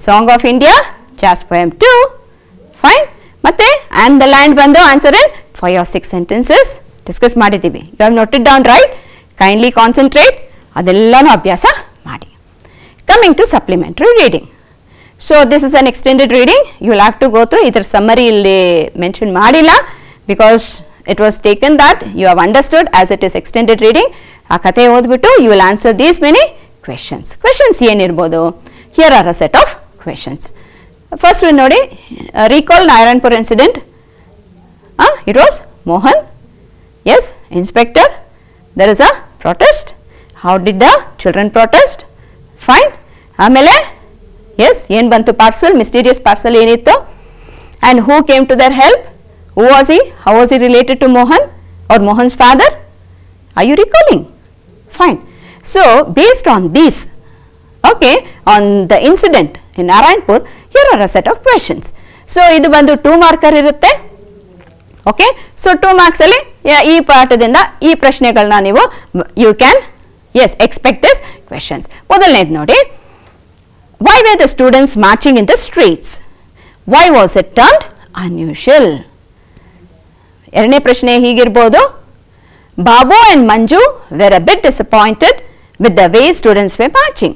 Song of India, Jazz Poem 2. Fine. ಮತ್ತೆ and the land ಬಂದು answer in 5 or 6 sentences discuss ಮಾಡಿದ್ದೀವಿ. You have noted down, right? Kindly concentrate. ಅದೆಲ್ಲನೂ ಅಭ್ಯಾಸ ಮಾಡಿ. Coming to supplementary reading. So this is an extended reading. You will have to go through. ಇದರ summary ಇಲ್ಲಿ mention ಮಾಡಿಲ್ಲ because it was taken that you have understood as it is extended reading. ಆ ಕಥೆ ಓದ್ಬಿಟ್ಟು you will answer these many questions. Questions ಏನಿರ್ಬೋದು? Here are a set of questions. First one ನೋಡಿ, recall Narayanpur incident. It was Mohan. Yes, inspector. There is a protest. How did the children protest? Fine. ಆಮೇಲೆ yes, ಏನು ಬಂತು parcel, mysterious parcel ಏನಿತ್ತು? And who came to their help? Who was he? How was he related to Mohan or Mohan's father? Are you recalling? Fine. So based on this, okay, on the incident in Narayanpur, here are a set of questions. So ಇದು ಬಂದು 2 marker ಇರುತ್ತೆ. Okay, so 2 marks ಅಲ್ಲಿ ಈ ಪಾಠದಿಂದ ಈ ಪ್ರಶ್ನೆಗಳನ್ನ ನೀವು you can, yes, expect this questions. ಮೊದಲನೇದು ನೋಡಿ, why were the students marching in the streets? Why was it turned unusual? ಎರಡನೇ ಪ್ರಶ್ನೆ ಹೀಗಿರ್ಬೋದು, Babu and Manju were a bit disappointed with the way students were marching.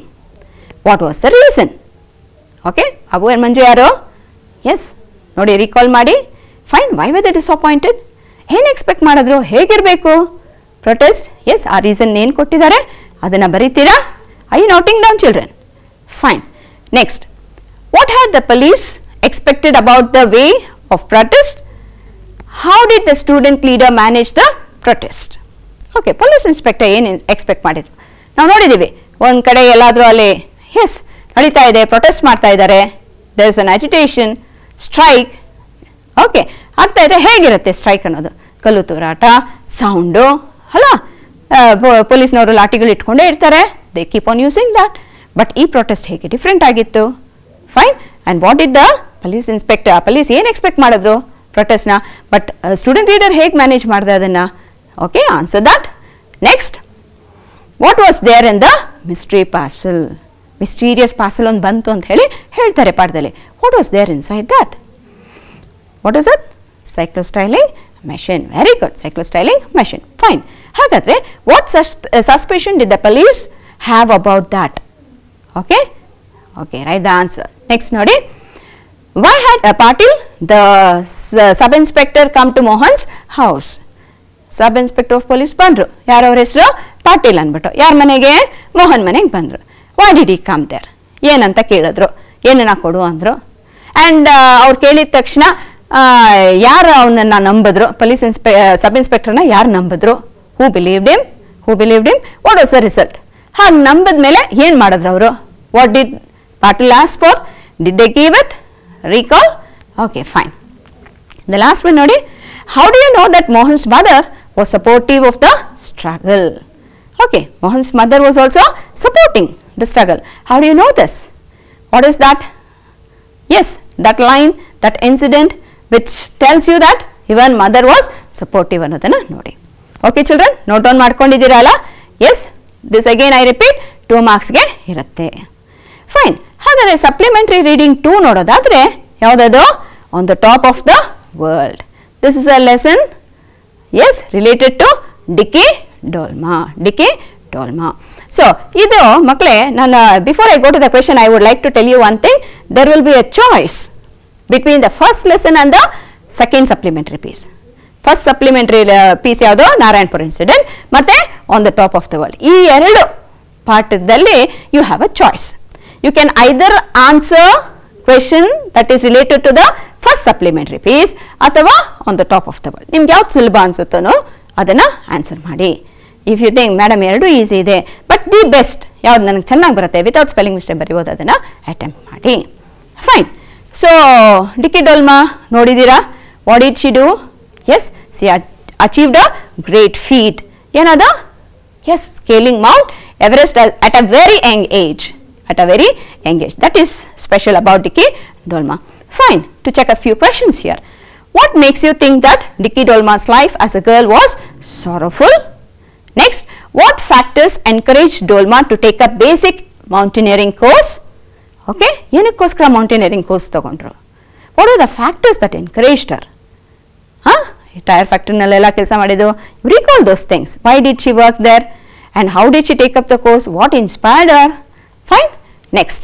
What was the reason? Okay, Babu and Manju ಯಾರು? Yes, ನೋಡಿ recall ಮಾಡಿ. Fine, why were they disappointed? ಏನು ಎಕ್ಸ್ಪೆಕ್ಟ್ ಮಾಡಿದ್ರು? ಹೇಗಿರಬೇಕು protest? Yes, ಆ ರೀಸನ್ ಏನು ಕೊಟ್ಟಿದ್ದಾರೆ ಅದನ್ನು ಬರೀತೀರಾ? Are you noting down, children? Fine. Next, what had the police expected about the way of protest? How did the student leader manage the protest? Okay, police inspector ಏನು ಎಕ್ಸ್ಪೆಕ್ಟ್ ಮಾಡಿದ್ರು? ನಾವು ನೋಡಿದ್ದೀವಿ ಒಂದು ಕಡೆ ಎಲ್ಲಾದರೂ ಅಲ್ಲಿ ಎಸ್ ನಡೀತಾ ಇದೆ, ಪ್ರೊಟೆಸ್ಟ್ ಮಾಡ್ತಾ ಇದ್ದಾರೆ, there is an agitation, strike. Okay, ಆಗ್ತಾ ಇದೆ. ಹೇಗಿರುತ್ತೆ ಸ್ಟ್ರೈಕ್ ಅನ್ನೋದು? ಕಲ್ಲು ತೂರಾಟ, ಸೌಂಡು ಅಲ್ಲ, ಪೊಲೀಸ್ನವರು ಲಾಠಿಗಳು ಇಟ್ಕೊಂಡೇ ಇರ್ತಾರೆ, they keep on using that. But ಈ ಪ್ರೊಟೆಸ್ಟ್ ಹೇಗೆ ಡಿಫ್ರೆಂಟ್ ಆಗಿತ್ತು? Fine. And what is the police inspector, police ಏನು ಎಕ್ಸ್ಪೆಕ್ಟ್ ಮಾಡಿದ್ರು ಪ್ರೊಟೆಸ್ಟ್ನ? ಬಟ್ ಸ್ಟೂಡೆಂಟ್ ಲೀಡರ್ ಹೇಗೆ ಮ್ಯಾನೇಜ್ ಮಾಡಿದೆ ಅದನ್ನು? Okay, answer that. Next, what was there in the mystery parcel? Mysterious parcel ಒಂದು ಬಂತು ಅಂತ ಹೇಳಿ ಹೇಳ್ತಾರೆ ಪಾಠದಲ್ಲಿ. What was there inside that? What is it? Cyclostyling machine. Very good, cyclostyling machine. Fine. ಹಾಗಾದರೆ what suspension did the police have about that? Okay, okay, right the answer. Next ನೋಡಿ, why had Patil, the sub-inspector, come to Mohan's house? Sub-inspector of police ಬಂದರು. ಯಾರು ಅವ್ರ ಹೆಸರು? ಪಾಟೀಲ್ ಅಂದ್ಬಿಟ್ಟು. ಯಾರ ಮನೆಗೆ? ಮೋಹನ್ ಮನೆಗೆ ಬಂದರು. why did he come there? ಏನಂತ ಕೇಳಿದ್ರು, ಏನನ್ನ ಕೊಡು ಅಂದರು. ಆ್ಯಂಡ್ ಅವ್ರು ಕೇಳಿದ ತಕ್ಷಣ ಯಾರು ಅವನನ್ನು ನಂಬಿದ್ರು? ಪೊಲೀಸ್ ಸಬ್ ಇನ್ಸ್ಪೆಕ್ಟರ್ನ ಯಾರು ನಂಬಿದ್ರು? Who believed him? Who believed him? What was the result? ಹಾಗೆ ನಂಬಿದ ಮೇಲೆ ಏನು ಮಾಡಿದ್ರು ಅವರು? What did Patil ask for? Did they give it? Recall? Okay, fine. The last one nodi, how do you know that Mohan's mother was supportive of the struggle? Okay, Mohan's mother was also supporting the struggle. How do you know this? What is that? Yes, that line, that incident which tells you that even mother was supportive annodana nodi. Okay children, note down ಮಾಡ್ಕೊಂಡಿದ್ದೀರಾ ಅಲ್ಲ? Yes, this again I repeat 2 marks ಗೆ ಇರುತ್ತೆ. ಫೈನ್. ಹಾಗಾದರೆ ಸಪ್ಲಿಮೆಂಟ್ರಿ ರೀಡಿಂಗ್ 2 ನೋಡೋದಾದರೆ ಯಾವುದದು? On the top of the world. This is a lesson related to Dicky Dolma. So ಇದು ಮಕ್ಕಳೇ, ನಾನು before I go to the question I would like to tell you one thing. There will be a choice between the first lesson and the second supplementary piece. First supplementary piece ಯಾವುದು? ನಾರಾಯಣಪುರ ಇನ್ಸಿಡೆಂಟ್ ಮತ್ತೆ on the top of the world. ಈ ಎರಡು ಪಾಠದಲ್ಲಿ you have a choice. You can either answer question that is related to the first supplementary piece ಅಥವಾ on the top of the world. ನಿಮ್ಗೆ ಯಾವ್ದು ಸುಲಭ ಅನ್ಸುತ್ತೋ ಅದನ್ನು ಆನ್ಸರ್ ಮಾಡಿ. ಇಫ್ ಯು ಥಿಂಕ್ ಮೇಡಮ್ ಎರಡೂ ಈಸಿ ಇದೆ ಬಟ್ ದಿ ಬೆಸ್ಟ್ ಯಾವ್ದು ನನಗೆ ಚೆನ್ನಾಗಿ ಬರುತ್ತೆ ವಿತೌಟ್ ಸ್ಪೆಲ್ಲಿಂಗ್ ಮಿಸ್ಟೇಕ್ ಬರೆಯೋದು ಅದನ್ನು ಅಟೆಂಪ್ಟ್ ಮಾಡಿ. ಫೈನ್. ಸೊ ಡಿಕ್ಕಿ ಡೋಲ್ಮಾ ನೋಡಿದ್ದೀರಾ? What did she do? Yes, she achieved a great feat. ಏನದ? Yes, scaling Mount Everest at a very young age. That is special about Dicky Dolma. Fine. To check a few questions here. What makes you think that Dicky Dolma's life as a girl was sorrowful? Next, what factors encouraged Dolma to take a basic mountaineering course? Okay, ಏನಕ್ಕೋಸ್ಕರ mountaineering course ತಗೊಂಡ್ರು? What are the factors that encouraged her? Tyre ಫ್ಯಾಕ್ಟ್ರಿನಲ್ಲೆಲ್ಲ ಕೆಲಸ ಮಾಡಿದ್ದು. Recall those things. Why did she work there? And how did she take up the course? What inspired her? Fine. Next,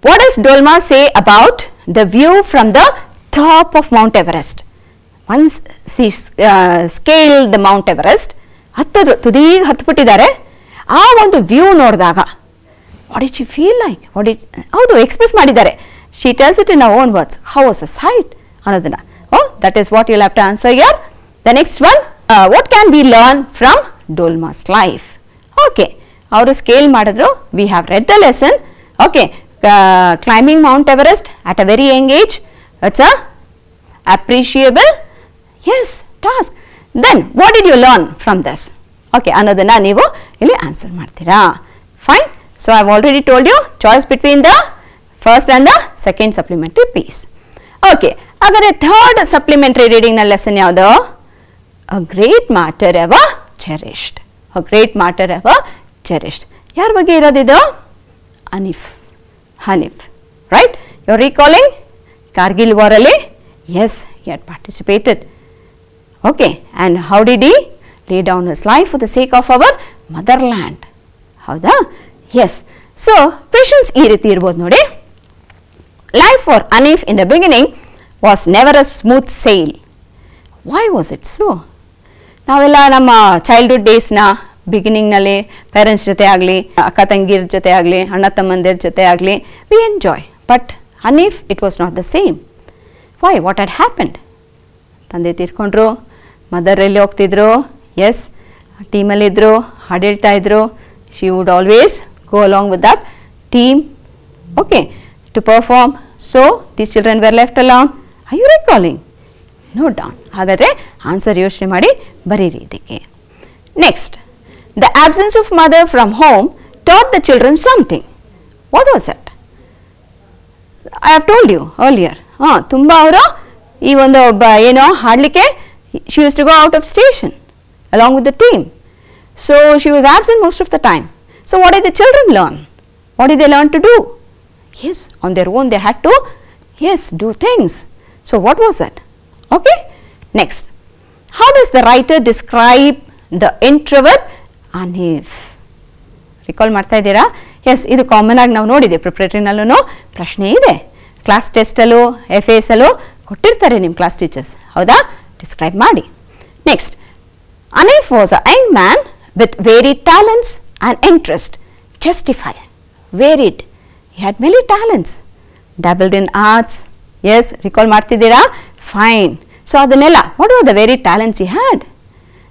what does Dolma say about the view from the top of Mount Everest? Once she scaled the Mount Everest, ತುದಿಗೆ ಹತ್ಬಿಟ್ಟಿದ್ದಾರೆ, ಆ ಒಂದು ವ್ಯೂ ನೋಡಿದಾಗ what did she feel like? ಹೌದು, ಎಕ್ಸ್ಪ್ರೆಸ್ ಮಾಡಿದ್ದಾರೆ. She tells it in our own words. How was the sight ಅನ್ನೋದನ್ನ. That is what you have to answer here. The next one, what can we learn from Dolma's life? Okay, ಅವರು ಸ್ಕೇಲ್ ಮಾಡಿದ್ರು. We have read the lesson. Okay, climbing Mount Everest at a very young age, it's a appreciable task. Then what did you learn from this? Okay, ಅನ್ನೋದನ್ನ ನೀವು ಇಲ್ಲಿ ಆನ್ಸರ್ ಮಾಡ್ತೀರಾ. Fine. So I have already told you choice between the first and the second supplementary piece. Okay, ಹಾಗಾದರೆ ಥರ್ಡ್ ಸಪ್ಲಿಮೆಂಟರಿ ರೀಡಿಂಗ್ನ ಲೆಸನ್ ಯಾವುದು? A great matter ever cherished. ಯಾರ ಬಗ್ಗೆ ಇರೋದಿದು? Hanif. Right? You are recalling Kargil ವಾರಲ್ಲಿ? Yes, he had participated. Okay, and how did he lay down his life for the sake of our motherland? ಹೌದಾ? ಎಸ್. ಸೊ ಕ್ವೆಶನ್ಸ್ ಈ ರೀತಿ ಇರ್ಬೋದು ನೋಡಿ. Life for Hanif in the beginning was never a smooth sail. Why was it so? ನಾವೆಲ್ಲ ನಮ್ಮ ಚೈಲ್ಡ್ಹುಡ್ ಡೇಸ್ನ ಬಿಗಿನಿಂಗ್ನಲ್ಲಿ ಪೇರೆಂಟ್ಸ್ ಜೊತೆ ಆಗಲಿ, ಅಕ್ಕ ತಂಗಿರ ಜೊತೆ ಆಗಲಿ, ಅಣ್ಣ ತಮ್ಮಂದಿರ ಜೊತೆ ಆಗಲಿ, we enjoy. But Hanif it was not the same. Why? What had happened? ತಂದೆ ತೀರ್ಕೊಂಡ್ರು, ಮದರ್ ಎಲ್ಲಿ ಹೋಗ್ತಿದ್ರು? ಎಸ್, ಟೀಮಲ್ಲಿದ್ದರು, ಹಾಡು ಹೇಳ್ತಾ ಇದ್ರು. She would always go along with that team, okay, to perform. So these children were left along. Are you recalling? Note down. ಹಾಗಾದರೆ ಆನ್ಸರ್ ಯೋಚನೆ ಮಾಡಿ ಬರೀರಿ ಇದಕ್ಕೆ. Next, the absence of mother from home taught the children something. What was it? I have told you earlier. ತುಂಬ ಅವರು ಈ ಒಂದು ಏನೋ ಹಾಡಲಿಕ್ಕೆ she used to go out of station along with the team. So she was absent most of the time. So what did the children learn? What did they learn to do? Yes, on their own they had to, do things. So what was that? Okay. Next, how does the writer describe the introvert Hanif? Recall ಮಾಡ್ತಾ ಇದ್ದೀರಾ? ಎಸ್, ಇದು ಕಾಮನ್ ಆಗಿ ನಾವು ನೋಡಿದೆ. ಪ್ರಿಪ್ರೇಟರಿನಲ್ಲೂ ಪ್ರಶ್ನೆ ಇದೆ, ಕ್ಲಾಸ್ ಟೆಸ್ಟಲ್ಲೂ FAS ಅಲ್ಲೂ ಕೊಟ್ಟಿರ್ತಾರೆ ನಿಮ್ಮ ಕ್ಲಾಸ್ ಟೀಚರ್ಸ್. ಹೌದಾ? ಡಿಸ್ಕ್ರೈಬ್ ಮಾಡಿ. Next, Hanif was a young man with varied talents and interest. Justify. Varied. He had many talents. Dabbled in arts. Yes, recall ಮಾಡ್ತಿದ್ದೀರಾ? Fine. So ಅದನ್ನೆಲ್ಲ, what were the varied talents he had?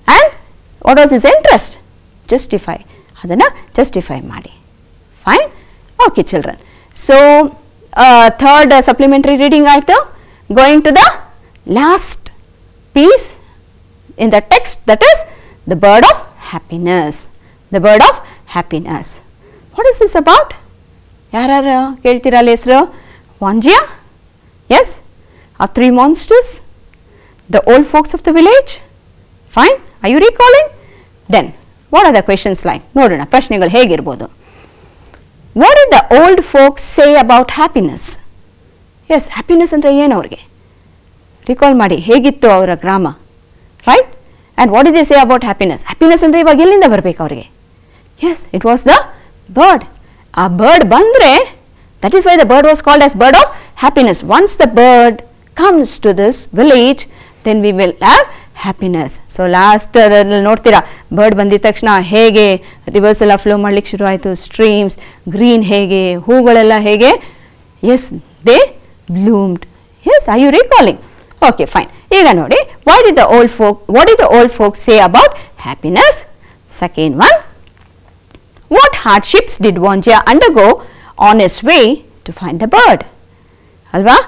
And what was his interest? Justify. ಅದನ್ನು justify ಮಾಡಿ. Fine. Okay, children. So third supplementary reading ಆಯಿತು. Going to the last piece in the text, that is the bird of happiness. The bird of happiness. What is this about? ಯಾರು ಕೇಳ್ತೀರಲ್ಲ ಹೆಸರು? ವಾಂಜಿಯಾ? ಎಸ್. ಆ 3 monsters? The old folks of the village? Fine. Are you recalling? Then, what are the questions like? ನೋಡೋಣ ಪ್ರಶ್ನೆಗಳು ಹೇಗಿರ್ಬೋದು. What did the old folks say about happiness? Yes, happiness ಅಂದರೆ ಏನು ಅವ್ರಿಗೆ ರಿಕಾಲ್ ಮಾಡಿ ಹೇಗಿತ್ತು ಅವರ ಗ್ರಾಮ, right? And what did they say about happiness? Happiness ಅಂದರೆ ಇವಾಗ ಎಲ್ಲಿಂದ ಬರಬೇಕು ಅವರಿಗೆ? Yes, it was the bird. ಆ ಬರ್ಡ್ ಬಂದರೆ, that is why the bird was called as bird of happiness. Once the bird comes to this village, then we will have happiness. So last ನೋಡ್ತೀರಾ, ಬರ್ಡ್ ಬಂದಿದ ತಕ್ಷಣ ಹೇಗೆ ರಿವರ್ಸ್ ಎಲ್ಲ ಫ್ಲೋ ಮಾಡ್ಲಿಕ್ಕೆ ಶುರು ಆಯಿತು, ಸ್ಟ್ರೀಮ್ಸ್, ಗ್ರೀನ್ ಹೇಗೆ, ಹೂಗಳೆಲ್ಲ ಹೇಗೆ, as they bloomed. Yes, are you recalling? Okay, fine. ಈಗ ನೋಡಿ, what did the old folk say about happiness? Second one, what hardships did Wanjia undergo on his way to find the bird? ಅಲ್ವಾ,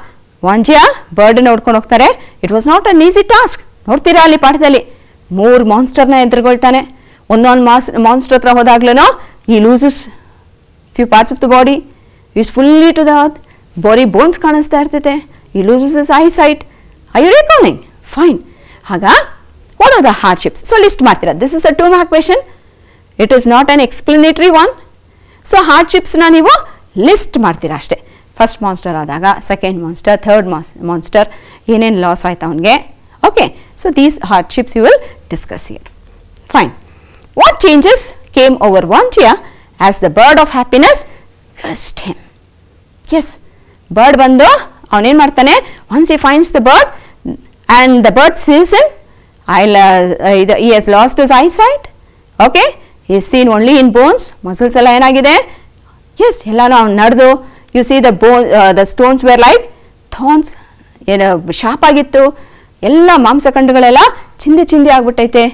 ವಾಂಜಿಯಾ ಬರ್ಡ್ ನೋಡ್ಕೊಂಡು ಹೋಗ್ತಾರೆ. It was not an easy task. ನೋಡ್ತೀರಾ ಅಲ್ಲಿ ಪಾಠದಲ್ಲಿ 3 ಮಾನ್ಸ್ಟರ್ನ ಎದುರುಗೊಳ್ತಾನೆ. ಒಂದೊಂದು ಮಾನ್ಸ್ಟರ್ ಹತ್ರ ಹೋದಾಗ್ಲೂ he loses few parts of the body, is fully to the earth, body bones ಕಾಣಿಸ್ತಾ ಇರ್ತೈತೆ, he loses his eyesight. I you recalling? Fine. ಆಗ what are the hardships? So list ಮಾಡ್ತೀರಾ. This is a 2 mark question. It is not an explanatory one. So ಹಾರ್ಡ್ಶಿಪ್ಸ್ನ ನೀವು ಲಿಸ್ಟ್ ಮಾಡ್ತೀರಾ ಅಷ್ಟೇ. ಫಸ್ಟ್ ಮಾನ್ಸ್ಟರ್ ಆದಾಗ, ಸೆಕೆಂಡ್ ಮಾನ್ಸ್ಟರ್, ಥರ್ಡ್ ಮಾನ್ಸ್ಟರ್, ಏನೇನು ಲಾಸ್ ಆಯ್ತು ಅವನಿಗೆ. Okay, so these hardships you will discuss here. Fine. What changes came over Wanjia as the bird of happiness crossed him? Yes, bird ಬಂದು ಅವನೇನು ಮಾಡ್ತಾನೆ, once he finds the bird and the bird sees him, he has lost his eyesight. Okay, he is seen only in bones. Muscles ಎಲ್ಲ ಏನಾಗಿದೆ? ಎಸ್, ಎಲ್ಲನೂ ಅವ್ನು ನಡೆದು, you see the stones were like thorns, ಏನು ಶಾರ್ಪ್ ಆಗಿತ್ತು, ಎಲ್ಲ ಮಾಂಸಖಂಡಗಳೆಲ್ಲ ಚಿಂದಿ ಆಗ್ಬಿಟ್ಟೈತೆ.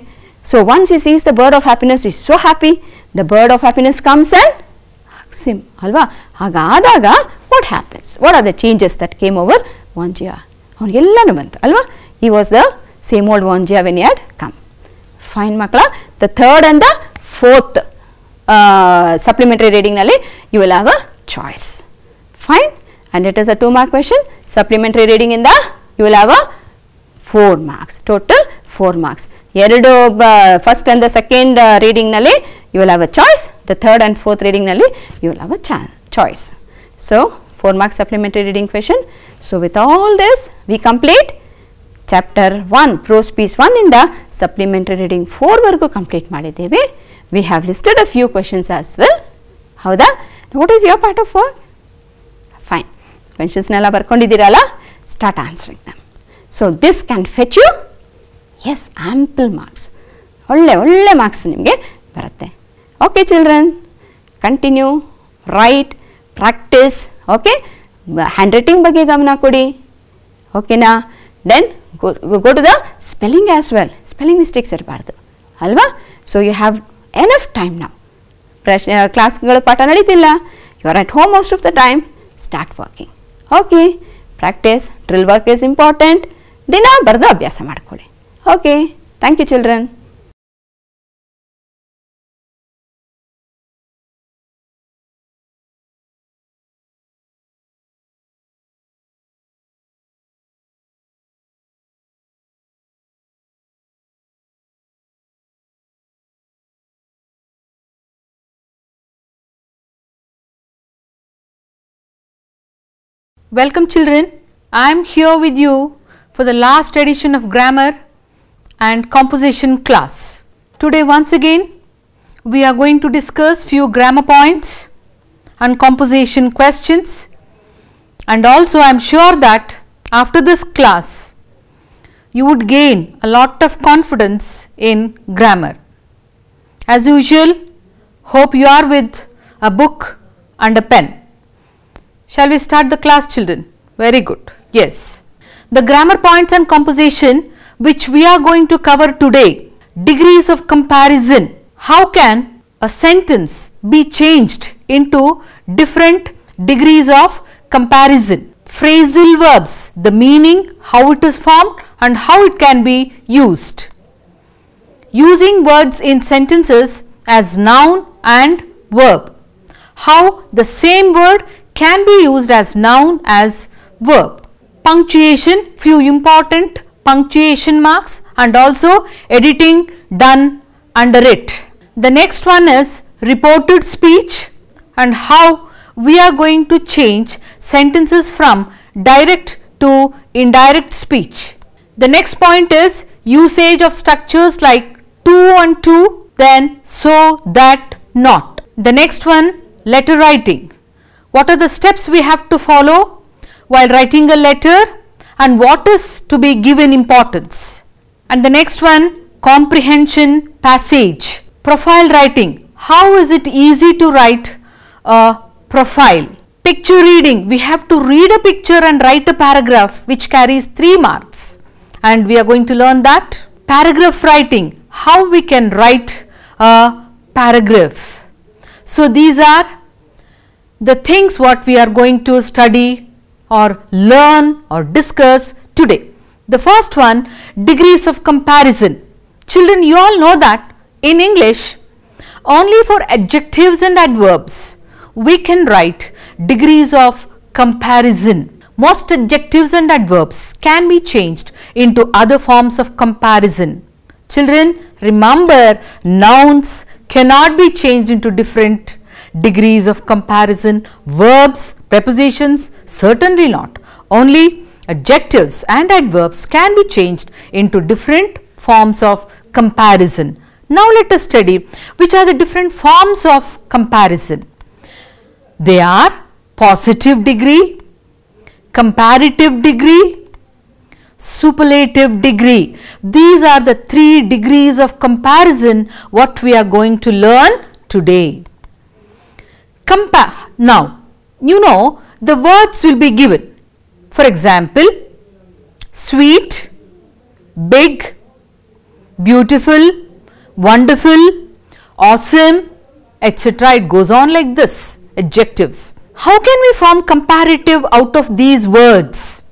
So once he sees the bird of happiness, is so happy. The bird of happiness comes and hugs him, ಅಲ್ವಾ? ಹಾಗಾದಾಗ what happens? What are the changes that came over Wanjia? ಅವನಿಗೆಲ್ಲನೂ ಬಂತು, ಅಲ್ವಾ? He was the same old Wanjia when he had come. Fine ಮಕ್ಕಳ. The third and the fourth supplementary ರೀಡಿಂಗ್ನಲ್ಲಿ you will have a choice. Fine, and it is a 2 mark question. Supplementary reading in the you will have a 4 marks, total 4 marks. ಎರಡು first and the second reading ನಲ್ಲಿ you will have a choice. The third and fourth reading ನಲ್ಲಿ you will have a choice. So 4 marks supplementary reading question. So with all this we complete chapter 1 prose piece 1 in the supplementary reading 4 ವರೆಗೂ ಕಂಪ್ಲೀಟ್ ಮಾಡಿದ್ದೇವೆ. We have listed a few questions as well. ಹೌದಾ? What is your part of work? Fine. ಕ್ವೆಶನ್ಸ್ನೆಲ್ಲ ಬರ್ಕೊಂಡಿದ್ದೀರಲ್ಲ, start answering them. So this can fetch you, yes, ample marks. ಒಳ್ಳೆ ಮಾರ್ಕ್ಸ್ ನಿಮಗೆ ಬರುತ್ತೆ. Okay children, continue, write, practice. Okay, handwriting ಬಗ್ಗೆ ಗಮನ ಕೊಡಿ. ಓಕೆನಾ? Then go to the spelling as well. Spelling mistakes ಇರಬಾರ್ದು, ಅಲ್ವಾ? So you have enough time ನಾವು. ಕ್ಲಾಸ್ಗಳು ಪಾಠ ನಡೀತಿಲ್ಲ, you are at home most of the time. Start working. Okay, practice, drill work is important. ದಿನ ಬರೆದು ಅಭ್ಯಾಸ ಮಾಡ್ಕೊಳ್ಳಿ. Okay, thank you children. Welcome children, I am here with you for the last edition of grammar and composition class. Today once again we are going to discuss few grammar points and composition questions, and also I am sure that after this class you would gain a lot of confidence in grammar. As usual, hope you are with a book and a pen. Shall we start the class children? Very good. Yes. The grammar points and composition which we are going to cover today. Degrees of comparison. How can a sentence be changed into different degrees of comparison? Phrasal verbs. The meaning, how it is formed and how it can be used. Using words in sentences as noun and verb. How the same word can be used as noun as verb. Punctuation, few important punctuation marks, and also editing done under it. The next one is reported speech and how we are going to change sentences from direct to indirect speech. The next point is usage of structures like to and to, then so, that, not. The next one, letter writing. What are the steps we have to follow while writing a letter and what is to be given importance. And the next one, comprehension passage. Profile writing. How is it easy to write a profile? Picture reading. We have to read a picture and write a paragraph which carries 3 marks. And we are going to learn that. Paragraph writing. How we can write a paragraph. So these are the things what we are going to study or learn or discuss today. The first one, degrees of comparison. Children, you all know that in English, only for adjectives and adverbs, we can write degrees of comparison. Most adjectives and adverbs can be changed into other forms of comparison. Children, remember, nouns cannot be changed into different degrees of comparison. Verbs, prepositions, certainly not. Only adjectives and adverbs can be changed into different forms of comparison. Now let us study which are the different forms of comparison. They are positive degree, comparative degree, superlative degree. These are the 3 degrees of comparison what we are going to learn today. Now, you know the words will be given. For example, sweet, big, beautiful, wonderful, awesome, etc. It goes on like this, adjectives. How can we form comparative out of these words?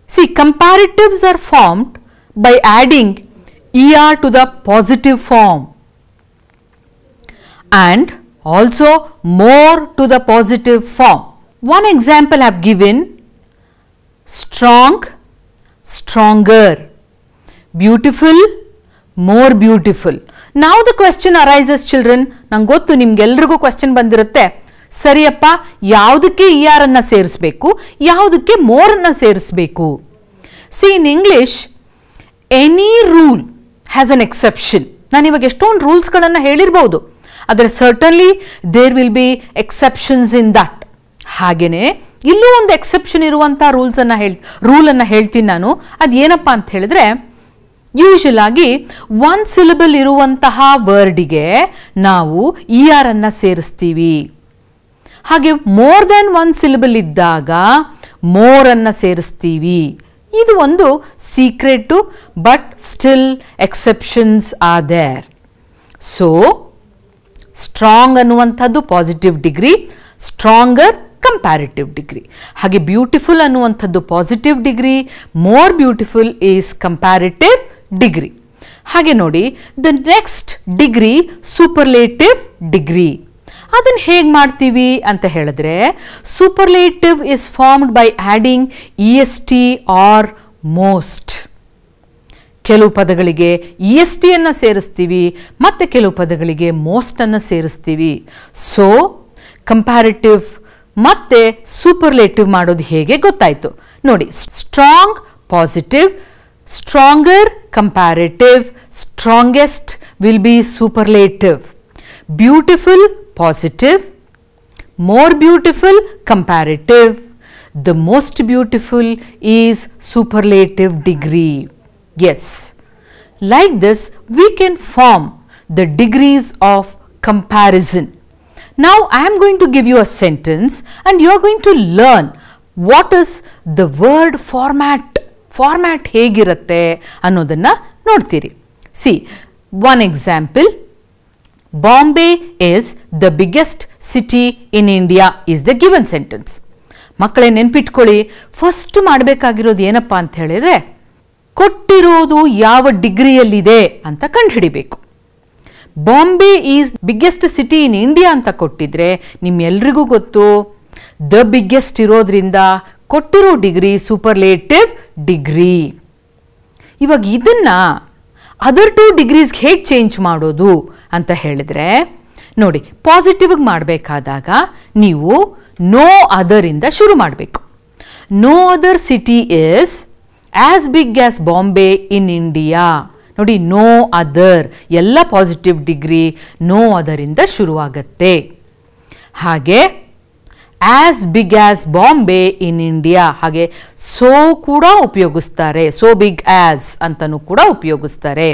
See, comparatives are formed by adding er to the positive form and also more to the positive form. One example I have given: strong, stronger, beautiful, more beautiful. Now the question arises, children, nange gottu nimಗೆಲ್ಲರಿಗೂ question ಬಂದಿರುತ್ತೆ, ಸರಿಯಪ್ಪ ಯಾವುದಕ್ಕೆ er ಅನ್ನು ಸೇರಿಸಬೇಕು, ಯಾವುದಕ್ಕೆ more ಅನ್ನು ಸೇರಿಸಬೇಕು? See, in English, any rule has an exception. ನಾನು ಇವಾಗ ಎಷ್ಟೊಂದು ರೂಲ್ಸ್ ಗಳನ್ನು ಹೇಳಿರಬಹುದು, ಆದರೆ certainly there will be exceptions in that. ಹಾಗೇನೆ ಇಲ್ಲೂ ಒಂದು ಎಕ್ಸೆಪ್ಷನ್ ಇರುವಂತ ರೂಲ್ ಅನ್ನು ಹೇಳ್ತೀನಿ ನಾನು. ಅದು ಏನಪ್ಪಾ ಅಂತ ಹೇಳಿದ್ರೆ, ಯೂಶುವಲ್ ಆಗಿ 1 ಸಿಲಬಲ್ ಇರುವಂತಹ ವರ್ಡಿಗೆ ನಾವು er ಅನ್ನು ಸೇರಿಸ್ತೀವಿ. ಹಾಗೆ ಮೋರ್ ದೆನ್ 1 ಸಿಲಬಲ್ ಇದ್ದಾಗ ಮೋರ್ ಅನ್ನು ಸೇರಿಸ್ತೀವಿ. ಇದು ಒಂದು secret, but still exceptions are there. So strong ಅನ್ನುವಂಥದ್ದು positive degree, stronger comparative degree. ಹಾಗೆ ಬ್ಯೂಟಿಫುಲ್ ಅನ್ನುವಂಥದ್ದು positive degree, more beautiful is comparative degree. ಹಾಗೆ ನೋಡಿ, the next degree superlative degree. ಅದನ್ನು ಹೇಗೆ ಮಾಡ್ತೀವಿ ಅಂತ ಹೇಳಿದ್ರೆ, superlative is formed by adding est or most. ಕೆಲವು ಪದಗಳಿಗೆ est ಅನ್ನು ಸೇರಿಸ್ತೀವಿ ಮತ್ತು ಕೆಲವು ಪದಗಳಿಗೆ ಮೋಸ್ಟ್ ಅನ್ನು ಸೇರಿಸ್ತೀವಿ. ಸೊ ಕಂಪ್ಯಾರಿಟಿವ್ ಮತ್ತೆ ಸೂಪರ್ಲೇಟಿವ್ ಮಾಡೋದು ಹೇಗೆ ಗೊತ್ತಾಯ್ತು ನೋಡಿ. Strong positive, stronger comparative, strongest will be superlative. Beautiful positive, more beautiful comparative, the most beautiful is superlative degree. Yes, like this we can form the degrees of comparison. Now I am going to give you a sentence and you are going to learn what is the word format ಹೇಗಿರುತ್ತೆ ಅನ್ನೋದನ್ನ ನೋಡ್ತೀರಿ. See, one example. Bombay is the biggest city in India is the given sentence. ಮಕ್ಕಳೇ ನೆನ್ಪಿಟ್ಕೊಳ್ಳಿ, ಫಸ್ಟ್ ಮಾಡಬೇಕಾಗಿರೋದು ಏನಪ್ಪಾ ಅಂತ ಹೇಳಿದ್ರೆ, ಕೊಟ್ಟಿರೋದು ಯಾವ ಡಿಗ್ರಿಯಲ್ಲಿದೆ ಅಂತ ಕಂಡುಹಿಡಿಬೇಕು. Bombay is biggest city in India ಅಂತ ಕೊಟ್ಟಿದ್ರೆ ನಿಮ್ಮೆಲ್ರಿಗೂ ಗೊತ್ತು, ದ ಬಿಗ್ಗೆಸ್ಟ್ ಇರೋದ್ರಿಂದ ಕೊಟ್ಟಿರೋ ಡಿಗ್ರಿ ಸೂಪರ್ಲೇಟಿವ್ ಡಿಗ್ರಿ. ಇವಾಗ ಇದನ್ನ ಅದರ್ 2 ಡಿಗ್ರೀಸ್ಗೆ ಹೇಗೆ ಚೇಂಜ್ ಮಾಡೋದು ಅಂತ ಹೇಳಿದ್ರೆ, ನೋಡಿ ಪಾಸಿಟಿವ್ ಮಾಡಬೇಕಾದಾಗ ನೀವು ನೋ ಅದರ್ ಇಂದ ಶುರು ಮಾಡಬೇಕು. No other city is as big as Bombay in India. ನೋಡಿ ನೋ ಅದರ್ ಎಲ್ಲ ಪಾಸಿಟಿವ್ ಡಿಗ್ರಿ ನೋ ಅದರ್ ಇಂದ ಶುರುವಾಗತ್ತೆ. ಹಾಗೆ as big as Bombay in India, ಹಾಗೆ ಸೋ ಕೂಡ ಉಪಯೋಗಿಸ್ತಾರೆ, ಸೋ ಬಿಗ್ ಆಸ್ ಅಂತನೂ ಕೂಡ ಉಪಯೋಗಿಸ್ತಾರೆ.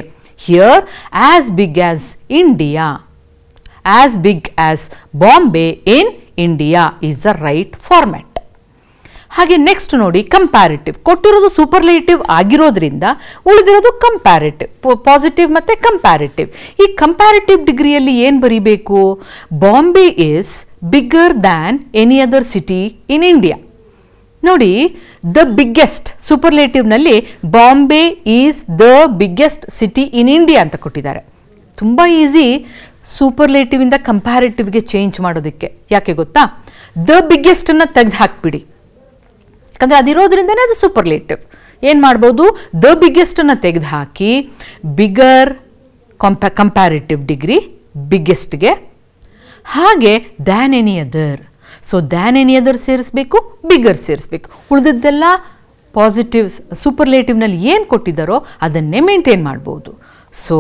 Here as big as India, as big as Bombay in India is the right format. ಹಾಗೆ ನೆಕ್ಸ್ಟ್ ನೋಡಿ ಕಂಪ್ಯಾರಿಟಿವ್. ಕೊಟ್ಟಿರೋದು ಸೂಪರ್ಲೇಟಿವ್ ಆಗಿರೋದ್ರಿಂದ ಉಳಿದಿರೋದು ಕಂಪ್ಯಾರಿಟಿವ್, ಪಾಸಿಟಿವ್ ಮತ್ತು ಕಂಪ್ಯಾರಿಟಿವ್. ಈ ಕಂಪ್ಯಾರಿಟಿವ್ ಡಿಗ್ರಿಯಲ್ಲಿ ಏನು ಬರೀಬೇಕು? Bombay is bigger than any other city in India. ನೋಡಿ ದ ಬಿಗ್ಗೆಸ್ಟ್ ಸೂಪರ್ಲೇಟಿವ್ನಲ್ಲಿ Bombay is the biggest city in India ಅಂತ ಕೊಟ್ಟಿದ್ದಾರೆ. ತುಂಬ ಈಸಿ ಸೂಪರ್ಲೇಟಿವ್ ಇಂದ ಕಂಪ್ಯಾರಿಟಿವ್ಗೆ ಚೇಂಜ್ ಮಾಡೋದಕ್ಕೆ. ಯಾಕೆ ಗೊತ್ತಾ? ದ ಬಿಗ್ಗೆಸ್ಟನ್ನು ತೆಗೆದು ಹಾಕ್ಬಿಡಿ, ಯಾಕಂದರೆ ಅದಿರೋದ್ರಿಂದನೇ ಅದು ಸೂಪರ್ಲೇಟಿವ್. ಏನು ಮಾಡ್ಬೋದು? ದ ಬಿಗ್ಗೆಸ್ಟನ್ನು ತೆಗೆದು ಹಾಕಿ ಬಿಗರ್ ಕಂಪ್ಯಾರಿಟಿವ್ ಡಿಗ್ರಿ ಬಿಗ್ಗೆಸ್ಟ್ಗೆ, ಹಾಗೆ than any other. So than any other ಸೇರಿಸ್ಬೇಕು, ಬಿಗರ್ ಸೇರಿಸ್ಬೇಕು. ಉಳಿದಿದ್ದೆಲ್ಲ ಪಾಸಿಟಿವ್ಸ್ ಸೂಪರ್ಲೇಟಿವ್ನಲ್ಲಿ ಏನು ಕೊಟ್ಟಿದ್ದಾರೋ ಅದನ್ನೇ ಮೇಂಟೈನ್ ಮಾಡ್ಬೋದು. So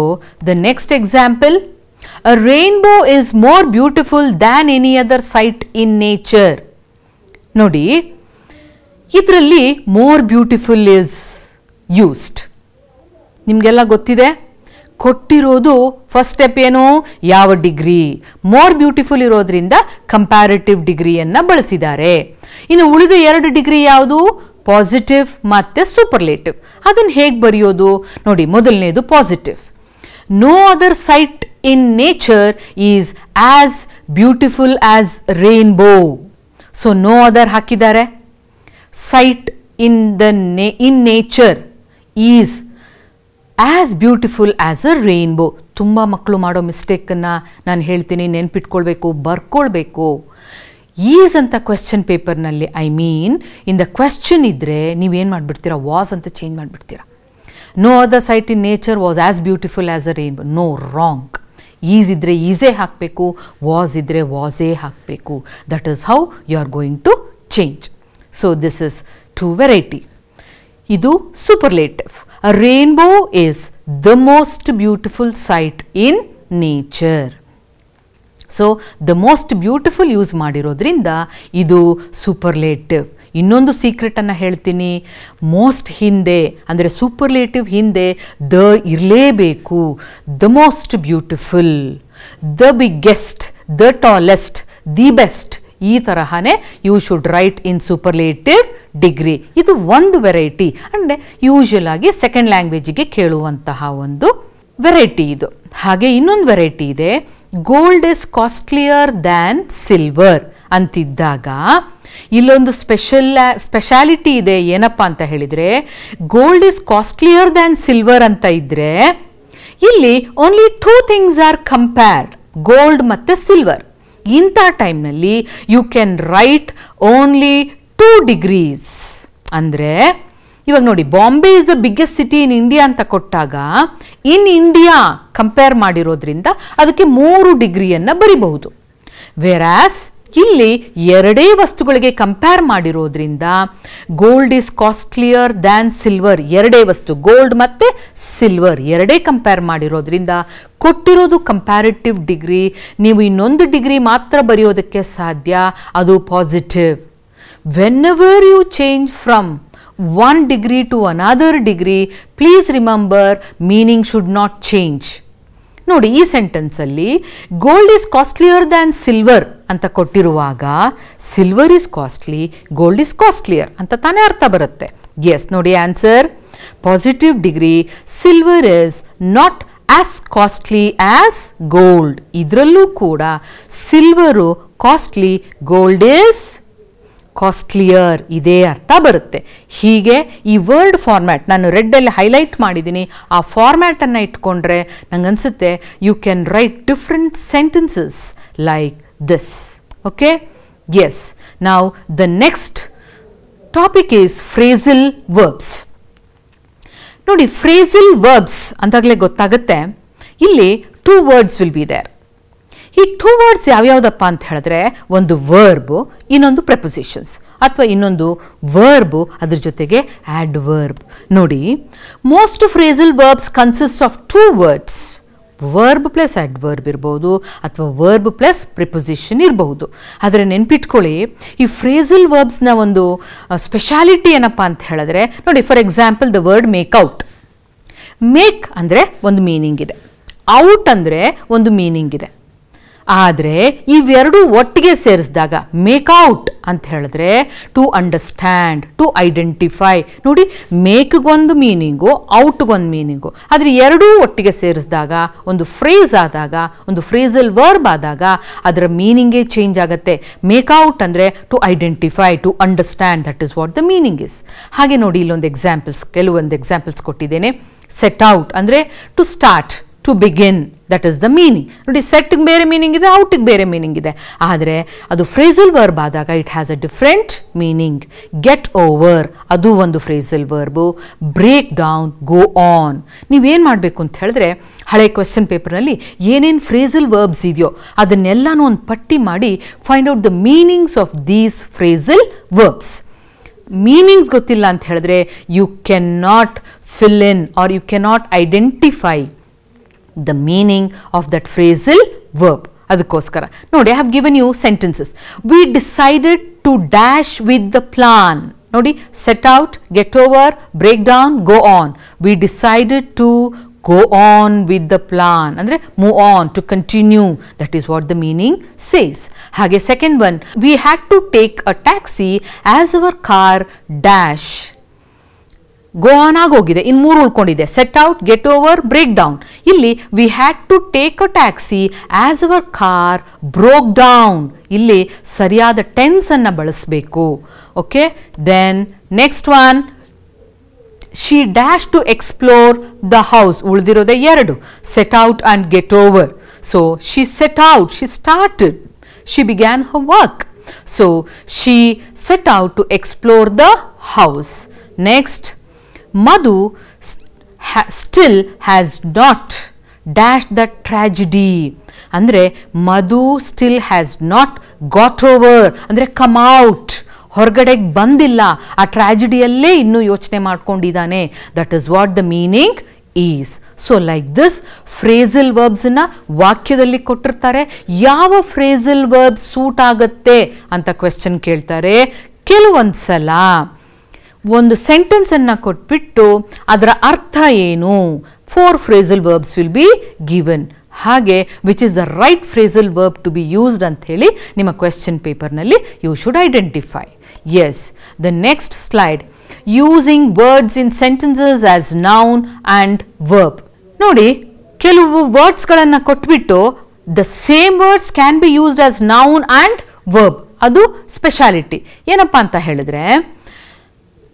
the next example, a rainbow is more beautiful than any other sight in nature. ನೋಡಿ ಇದರಲ್ಲಿ ಮೋರ್ ಬ್ಯೂಟಿಫುಲ್ ಈಸ್ ಯೂಸ್ಡ್. ನಿಮಗೆಲ್ಲ ಗೊತ್ತಿದೆ, ಕೊಟ್ಟಿರೋದು ಫಸ್ಟ್ ಸ್ಟೆಪ್ ಏನು? ಯಾವ ಡಿಗ್ರಿ? ಮೋರ್ ಬ್ಯೂಟಿಫುಲ್ ಇರೋದ್ರಿಂದ ಕಂಪ್ಯಾರಿಟಿವ್ ಡಿಗ್ರಿಯನ್ನು ಬಳಸಿದ್ದಾರೆ. ಇನ್ನು ಉಳಿದ 2 ಡಿಗ್ರಿ ಯಾವುದು? ಪಾಸಿಟಿವ್ ಮತ್ತು ಸೂಪರ್ಲೇಟಿವ್. ಅದನ್ನು ಹೇಗೆ ಬರೆಯೋದು ನೋಡಿ? ಮೊದಲನೇದು positive. No other sight in nature is as beautiful as rainbow. So no other ಹಾಕಿದ್ದಾರೆ. Sight in nature is as beautiful as a rainbow. ತುಂಬ ಮಕ್ಕಳು ಮಾಡೋ ಮಿಸ್ಟೇಕನ್ನು ನಾನು ಹೇಳ್ತೀನಿ, ನೆನ್ಪಿಟ್ಕೊಳ್ಬೇಕು, ಬರ್ಕೊಳ್ಬೇಕು. ಈಸ್ ಅಂತ ಕ್ವೆಶ್ಚನ್ ಪೇಪರ್ನಲ್ಲಿ, I mean in the question ಇದ್ದರೆ ನೀವೇನು ಮಾಡಿಬಿಡ್ತೀರಾ? ವಾಸ್ ಅಂತ ಚೇಂಜ್ ಮಾಡಿಬಿಡ್ತೀರಾ. No other sight in nature was as beautiful as a rainbow. No, wrong. Is ಇದ್ದರೆ ಈಸೇ ಹಾಕಬೇಕು, ವಾಸ್ ಇದ್ದರೆ ವಾಸೇ ಹಾಕಬೇಕು. That is how you are going to change. So this is two variety. ಇದು superlative. A rainbow is the most beautiful sight in nature. So the most beautiful use ಮಾಡಿರೋದ್ರಿಂದ ಇದು ಸೂಪರ್ಲೇಟಿವ್. ಇನ್ನೊಂದು ಸೀಕ್ರೆಟನ್ನು ಹೇಳ್ತೀನಿ, ಮೋಸ್ಟ್ ಹಿಂದೆ ಅಂದರೆ ಸೂಪರ್ಲೇಟಿವ್ ಹಿಂದೆ ದ ಇರಲೇಬೇಕು. The most beautiful, the biggest, the tallest, the best, ಈ ತರಹನೇ you should write in superlative degree. ಇದು ಒಂದು ವೆರೈಟಿ, ಅಂದರೆ ಯೂಶುವಲ್ ಆಗಿ ಸೆಕೆಂಡ್ ಲ್ಯಾಂಗ್ವೇಜಿಗೆ ಕೇಳುವಂತಹ ಒಂದು ವೆರೈಟಿ ಇದು. ಹಾಗೆ ಇನ್ನೊಂದು ವೆರೈಟಿ ಇದೆ, gold is costlier than silver ಅಂತಿದ್ದಾಗ ಇಲ್ಲೊಂದು ಸ್ಪೆಷಾಲಿಟಿ ಇದೆ. ಏನಪ್ಪ ಅಂತ ಹೇಳಿದರೆ, gold is costlier than silver ಅಂತ ಇದ್ದರೆ ಇಲ್ಲಿ only 2 things are compared, gold ಮತ್ತು ಸಿಲ್ವರ್. ಇಂಥ ಟೈಮ್ನಲ್ಲಿ you can write only 2 degrees. ಅಂದರೆ ಇವಾಗ ನೋಡಿ, Bombay is the biggest city in India ಅಂತ ಕೊಟ್ಟಾಗ ಇನ್ ಇಂಡಿಯಾ ಕಂಪೇರ್ ಮಾಡಿರೋದ್ರಿಂದ ಅದಕ್ಕೆ 3 ಡಿಗ್ರಿಯನ್ನು ಬರಿಬಹುದು. ವೇರಾಸ್ ಇಲ್ಲಿ 2 ವಸ್ತುಗಳಿಗೆ ಕಂಪೇರ್ ಮಾಡಿರೋದ್ರಿಂದ gold is costlier than silver, 2 ವಸ್ತು ಗೋಲ್ಡ್ ಮತ್ತು ಸಿಲ್ವರ್ 2 ಕಂಪೇರ್ ಮಾಡಿರೋದ್ರಿಂದ ಕೊಟ್ಟಿರೋದು ಕಂಪ್ಯಾರಿಟಿವ್ ಡಿಗ್ರಿ. ನೀವು ಇನ್ನೊಂದು ಡಿಗ್ರಿ ಮಾತ್ರ ಬರೆಯೋದಕ್ಕೆ ಸಾಧ್ಯ, ಅದು positive. Whenever you change from one degree to another degree, please remember meaning should not change. ನೋಡಿ ಈ ಸೆಂಟೆನ್ಸಲ್ಲಿ gold is costlier than silver ಅಂತ ಕೊಟ್ಟಿರುವಾಗ silver is costly, gold is costlier ಅಂತ ತಾನೇ ಅರ್ಥ ಬರುತ್ತೆ. ಎಸ್, ನೋಡಿ answer positive degree, silver is not as costly as gold. ಇದರಲ್ಲೂ ಕೂಡ silver costly, gold is costlier, ಇದೇ ಅರ್ಥ ಬರುತ್ತೆ. ಹೀಗೆ ಈ ವರ್ಡ್ ಫಾರ್ಮ್ಯಾಟ್ ನಾನು ರೆಡ್ಡಲ್ಲಿ ಹೈಲೈಟ್ ಮಾಡಿದ್ದೀನಿ, ಆ ಫಾರ್ಮ್ಯಾಟನ್ನು ಇಟ್ಕೊಂಡ್ರೆ ನಂಗನ್ಸುತ್ತೆ you can write different sentences like this. Okay, yes. ನಾವು the next topic is phrasal verbs. ನೋಡಿ, ಫ್ರೇಸಲ್ ವರ್ಬ್ಸ್ ಅಂತಾಗಲೇ ಗೊತ್ತಾಗುತ್ತೆ ಇಲ್ಲಿ 2 words ವಿಲ್ ಬಿ ದೇರ್. ಈ 2 ವರ್ಡ್ಸ್ ಯಾವ್ಯಾವುದಪ್ಪ ಅಂತ ಹೇಳಿದ್ರೆ ಒಂದು ವರ್ಬು, ಇನ್ನೊಂದು ಪ್ರೆಪೊಸಿಷನ್ಸ್ ಅಥವಾ ಇನ್ನೊಂದು ವರ್ಬು ಅದ್ರ ಜೊತೆಗೆ ಆಡ್ವರ್ಬ್. ನೋಡಿ, most phrasal verbs consist of 2 words. Verb plus adverb ಇರ್ಬೋದು ಅಥವಾ ವರ್ಬ್ ಪ್ಲಸ್ ಪ್ರಿಪೊಸಿಷನ್ ಇರಬಹುದು. ಆದರೆ ನೆನ್ಪಿಟ್ಕೊಳ್ಳಿ, ಈ ಫ್ರೇಸಲ್ ವರ್ಬ್ಸ್ನ ಒಂದು ಸ್ಪೆಷಾಲಿಟಿ ಏನಪ್ಪ ಅಂತ ಹೇಳಿದ್ರೆ, ನೋಡಿ for example the word make out. Make ಅಂದರೆ ಒಂದು ಮೀನಿಂಗ್ ಇದೆ, ಔಟ್ ಅಂದರೆ ಒಂದು ಮೀನಿಂಗ್ ಇದೆ. ಆದರೆ ಇವೆರಡು ಒಟ್ಟಿಗೆ ಸೇರಿಸಿದಾಗ ಮೇಕ್ಔಟ್ ಅಂತ ಹೇಳಿದ್ರೆ ಟು ಅಂಡರ್ಸ್ಟ್ಯಾಂಡ್, ಟು ಐಡೆಂಟಿಫೈ. ನೋಡಿ, ಮೇಕ್ಗೊಂದು ಮೀನಿಂಗು, ಔಟ್ಗೊಂದು ಮೀನಿಂಗು. ಆದರೆ ಎರಡೂ ಒಟ್ಟಿಗೆ ಸೇರಿಸಿದಾಗ ಒಂದು ಫ್ರೇಸ್ ಆದಾಗ, ಒಂದು ಫ್ರೇಸಲ್ ವರ್ಬ್ ಆದಾಗ ಅದರ ಮೀನಿಂಗೇ ಚೇಂಜ್ ಆಗುತ್ತೆ. ಮೇಕ್ಔಟ್ ಅಂದರೆ to identify, to understand, that is what the meaning is. ಹಾಗೆ ನೋಡಿ, ಇಲ್ಲೊಂದು ಎಕ್ಸಾಂಪಲ್ಸ್, ಕೆಲವೊಂದು ಎಕ್ಸಾಂಪಲ್ಸ್ ಕೊಟ್ಟಿದ್ದೇನೆ. ಸೆಟ್ ಔಟ್ ಅಂದರೆ to start, to begin, that is the meaning. ನೋಡಿ, ಸೆಟ್ಗೆ ಬೇರೆ ಮೀನಿಂಗ್ ಇದೆ, ಔಟಿಗೆ ಬೇರೆ ಮೀನಿಂಗ್ ಇದೆ. ಆದರೆ ಅದು ಫ್ರೇಸಲ್ ವರ್ಬ್ ಆದಾಗ it has a different meaning. Get over ಅದು ಒಂದು phrasal verb. Break down, go on. ನೀವೇನು ಮಾಡಬೇಕು ಅಂತ ಹೇಳಿದ್ರೆ, ಹಳೆ ಕ್ವೆಶ್ಚನ್ ಪೇಪರ್ನಲ್ಲಿ ಏನೇನು ಫ್ರೇಸಲ್ ವರ್ಬ್ಸ್ ಇದೆಯೋ ಅದನ್ನೆಲ್ಲನೂ ಒಂದು ಪಟ್ಟಿ ಮಾಡಿ find out the meanings of these phrasal verbs. Meanings ಗೊತ್ತಿಲ್ಲ ಅಂತ ಹೇಳಿದ್ರೆ you can not fill in or you cannot identify the meaning of that phrasal verb. ಅದಕ್ಕೋಸ್ಕರ ನೋಡಿ, I have given you sentences. We decided to dash with the plan. ನೋಡಿ, set out, get over, break down, go on. We decided to go on with the plan. ಅಂದರೆ move on, to continue. That is what the meaning says. ಹಾಗೆ second one, we had to take a taxi as our car dash. Go on ಆಗೋಗಿದೆ, ಇನ್ನು 3 ಉಳ್ಕೊಂಡಿದೆ. Set out, get over, break down. ಇಲ್ಲಿ we had to take a taxi as our car broke down. ಇಲ್ಲಿ ಸರಿಯಾದ ಟೆನ್ಸ್ ಅನ್ನು ಬಳಸಬೇಕು. Okay, then next one, she dash to explore the house. ಉಳಿದಿರೋದೇ 2, set out and get over. So she set out, she started, she began her work. So she set out to explore the house. Next, Madhu still has not dashed the tragedy. ಅಂದರೆ Madhu still has not got over ಅಂದರೆ ಕಮ್ ಔಟ್, ಹೊರಗಡೆಗೆ ಬಂದಿಲ್ಲ, ಆ ಟ್ರಾಜಿಡಿಯಲ್ಲೇ ಇನ್ನೂ ಯೋಚನೆ ಮಾಡ್ಕೊಂಡಿದ್ದಾನೆ. That is what the meaning is. So like this phrasal ವರ್ಬ್ಸನ್ನು ವಾಕ್ಯದಲ್ಲಿ ಕೊಟ್ಟಿರ್ತಾರೆ. ಯಾವ ಫ್ರೇಸಲ್ ವರ್ಬ್ ಸೂಟ್ ಆಗುತ್ತೆ ಅಂತ ಕ್ವೆಶ್ಚನ್ ಕೇಳ್ತಾರೆ. ಕೆಲವೊಂದು ಸಲ ಒಂದು ಸೆಂಟೆನ್ಸನ್ನು ಕೊಟ್ಬಿಟ್ಟು ಅದರ ಅರ್ಥ ಏನು, 4 phrasal verbs will be given. ಹಾಗೆ which is the right phrasal verb to be used ಅಂತ ಹೇಳಿ ನಿಮ್ಮ ಕ್ವೆಶ್ಚನ್ ಪೇಪರ್ನಲ್ಲಿ you should identify. Yes, the next slide, using words in sentences as noun and verb. ನೋಡಿ, ಕೆಲವು ವರ್ಡ್ಸ್ಗಳನ್ನು ಕೊಟ್ಬಿಟ್ಟು the same words can be used as noun and verb. ಅದು ಸ್ಪೆಷಾಲಿಟಿ. ಏನಪ್ಪ ಅಂತ ಹೇಳಿದ್ರೆ,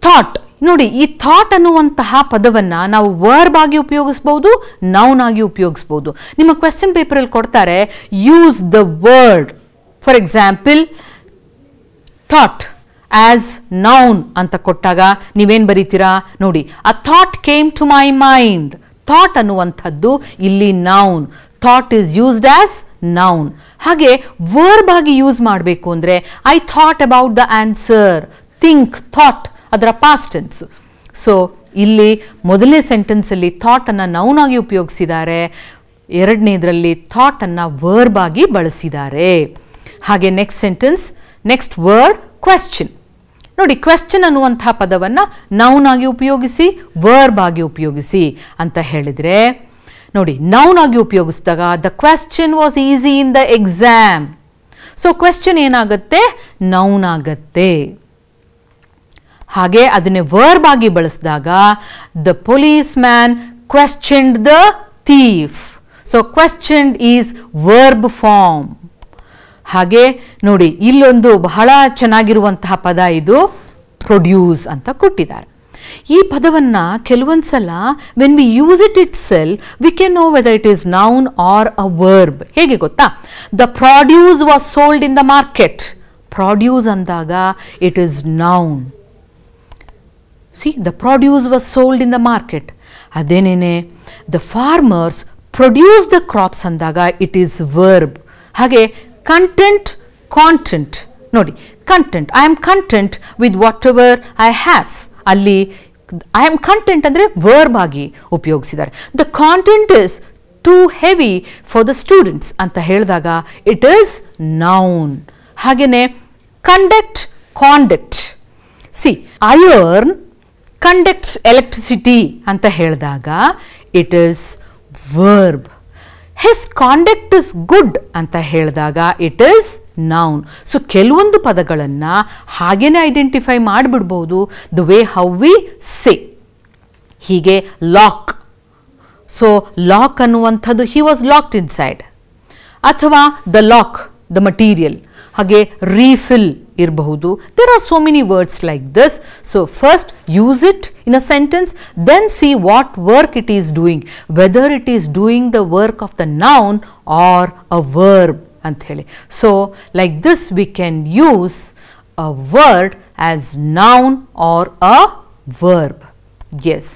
ಥಾಟ್. ನೋಡಿ, ಈ ಥಾಟ್ ಅನ್ನುವಂತಹ ಪದವನ್ನು ನಾವು ವರ್ಬ್ ಆಗಿ ಉಪಯೋಗಿಸ್ಬೋದು, ನೌನ್ ಆಗಿ ಉಪಯೋಗಿಸ್ಬೋದು. ನಿಮ್ಮ ಕ್ವೆಶ್ಚನ್ ಪೇಪರಲ್ಲಿ ಕೊಡ್ತಾರೆ, use the word. For example, thought as noun ಅಂತ ಕೊಟ್ಟಾಗ ನೀವೇನು ಬರೀತೀರಾ? ನೋಡಿ, a thought came to my mind. Thought ಅನ್ನುವಂಥದ್ದು ಇಲ್ಲಿ noun. Thought is used as noun. ಹಾಗೆ ವರ್ಬ್ ಆಗಿ ಯೂಸ್ ಮಾಡಬೇಕು ಅಂದರೆ, I thought about the answer. Think, thought ಅದರ ಪಾಸ್ಟ್ ಟೆನ್ಸ್. ಸೊ ಇಲ್ಲಿ ಮೊದಲನೇ ಸೆಂಟೆನ್ಸಲ್ಲಿ ಥಾಟನ್ನು ನೌನ್ ಆಗಿ ಉಪಯೋಗಿಸಿದ್ದಾರೆ, ಎರಡನೇದರಲ್ಲಿ ಥಾಟನ್ನು ವರ್ಬ್ ಆಗಿ ಬಳಸಿದ್ದಾರೆ. ಹಾಗೆ next sentence, next word question. ನೋಡಿ, ಕ್ವೆಶ್ಚನ್ ಅನ್ನುವಂಥ ಪದವನ್ನು ನೌನ್ ಆಗಿ ಉಪಯೋಗಿಸಿ, ವರ್ಬ್ ಆಗಿ ಉಪಯೋಗಿಸಿ ಅಂತ ಹೇಳಿದರೆ, ನೋಡಿ, ನೌನ್ ಆಗಿ ಉಪಯೋಗಿಸಿದಾಗ the question was easy in the exam. So question ಏನಾಗುತ್ತೆ? ನೌನ್ ಆಗತ್ತೆ. ಹಾಗೆ ಅದನ್ನೇ ವರ್ಬ್ ಆಗಿ ಬಳಸಿದಾಗ the policeman questioned the thief. So questioned is verb form. ಹಾಗೆ ನೋಡಿ, ಇಲ್ಲೊಂದು ಬಹಳ ಚೆನ್ನಾಗಿರುವಂತಹ ಪದ, ಇದು ಪ್ರೊಡ್ಯೂಸ್ ಅಂತ ಕೊಟ್ಟಿದ್ದಾರೆ. ಈ ಪದವನ್ನು ಕೆಲವೊಂದು ಸಲ when we use it itself we can know whether it is noun or a verb. ಹೇಗೆ ಗೊತ್ತಾ? The produce was sold in the market. Produce ಅಂದಾಗ it is noun. See, the produce was sold in the market. ಅದೇನೇನೆ, the farmers produced the crops ಅಂದಾಗ it is verb. ಹಾಗೆ ಕಂಟೆಂಟ್, ಕಾಂಟೆಂಟ್ ನೋಡಿ. Content, I am content with whatever I have. ಅಲ್ಲಿ ಐ ಆಮ್ ಕಂಟೆಂಟ್ ಅಂದರೆ ವರ್ಬ್ ಆಗಿ ಉಪಯೋಗಿಸಿದ್ದಾರೆ. The content is too heavy for the students ಅಂತ ಹೇಳಿದಾಗ ಇಟ್ ಈಸ್ ನೌನ್. ಹಾಗೆಯೇ conduct, conduct. See, iron conducts electricity ಅಂತ ಹೇಳಿದಾಗ it is verb. His conduct is good ಅಂತ ಹೇಳಿದಾಗ ಇಟ್ ಈಸ್ ನೌನ್. ಸೊ ಕೆಲವೊಂದು ಪದಗಳನ್ನು ಹಾಗೇನೆ ಐಡೆಂಟಿಫೈ ಮಾಡಿಬಿಡ್ಬೋದು, the way how we say. ಹೀಗೆ ಲಾಕ್. ಸೊ ಲಾಕ್ ಅನ್ನುವಂಥದ್ದು ಹಿ ವಾಸ್ ಲಾಕ್ಡ್ ಇನ್ಸೈಡ್, ಅಥವಾ ದ ಲಾಕ್, ದ ಮಟೀರಿಯಲ್. ಹಾಗೆ ರೀಫಿಲ್ ಇರಬಹುದು. There are so many words like this. So first use it in a sentence, then see what work it is doing, whether it is doing the work of the noun or a verb ಅಂತ ಹೇಳಿ. So like this we can use a word as noun or a verb. Yes.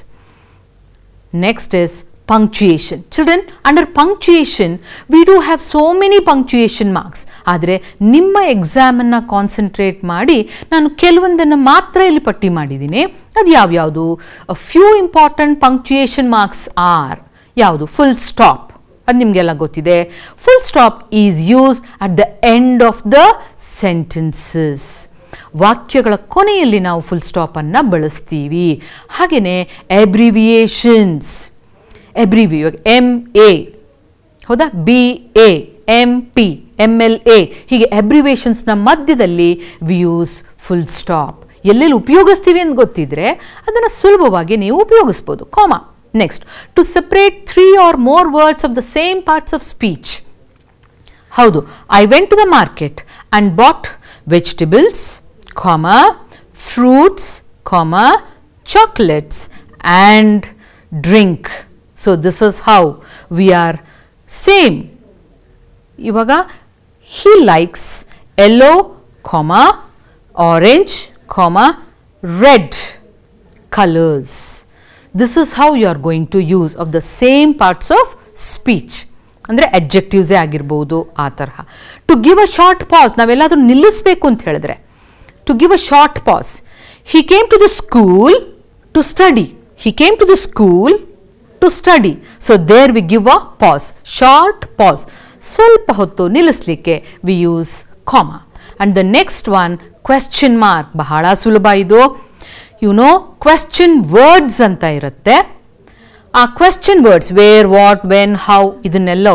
Next is punctuation. Children, under punctuation we do have so many punctuation marks. ಆದರೆ ನಿಮ್ಮ ಎಕ್ಸಾಮನ್ನು ಕಾನ್ಸಂಟ್ರೇಟ್ ಮಾಡಿ ನಾನು ಕೆಲವೊಂದನ್ನು ಮಾತ್ರ ಇಲ್ಲಿ ಪಟ್ಟಿ ಮಾಡಿದ್ದೀನಿ. ಅದು ಯಾವ್ಯಾವುದು? a few important punctuation marks are ಯಾವುದು? ಫುಲ್ ಸ್ಟಾಪ್, ಅದು ನಿಮಗೆಲ್ಲ ಗೊತ್ತಿದೆ. Full stop is used at the end of the sentences. ವಾಕ್ಯಗಳ ಕೊನೆಯಲ್ಲಿ ನಾವು ಫುಲ್ ಸ್ಟಾಪನ್ನು ಬಳಸ್ತೀವಿ. ಹಾಗೆಯೇ ಎಬ್ರಿವಿಯೇಷನ್ಸ್. MA ಹೌದಾ, BA, MP, MLA ಹೀಗೆ ಎಬ್ರಿವಿಯೇಷನ್ಸ್ನ ಮಧ್ಯದಲ್ಲಿ ವಿ ಯೂಸ್ ಫುಲ್ ಸ್ಟಾಪ್. ಎಲ್ಲೆಲ್ಲಿ ಉಪಯೋಗಿಸ್ತೀವಿ ಅಂತ ಗೊತ್ತಿದ್ರೆ ಅದನ್ನು ಸುಲಭವಾಗಿ ನೀವು ಉಪಯೋಗಿಸ್ಬೋದು. Comma. Next, to separate 3 or more words of the same parts of speech. ಹೌದು, I went to the market and bought vegetables, comma, fruits, comma, chocolates and drink. So this is how we are same. Ivaga he likes yellow, comma, orange, comma, red colors. This is how you are going to use of the same parts of speech. ಅಂದರೆ adjectives ಆಗಿರ್ಬೋದು ಆ ತರಹ. To give a short pause, ನಾವೆಲ್ಲಾದರೂ ನಿಲ್ಲಿಸಬೇಕು ಅಂತ ಹೇಳಿದ್ರೆ, to give a short pause. He came to the school to study. He came to the school to study. So there we give a pause, short pause. ಸ್ವಲ್ಪ ಹೊತ್ತು ನಿಲ್ಲಿಸಲಿಕ್ಕೆ we use comma. And the next one, question mark. ಬಹಳ ಸುಲಭ ಇದು. You know, question words ಅಂತ ಇರುತ್ತೆ. ಆ question words, where, what, when, how, ಇದನ್ನೆಲ್ಲ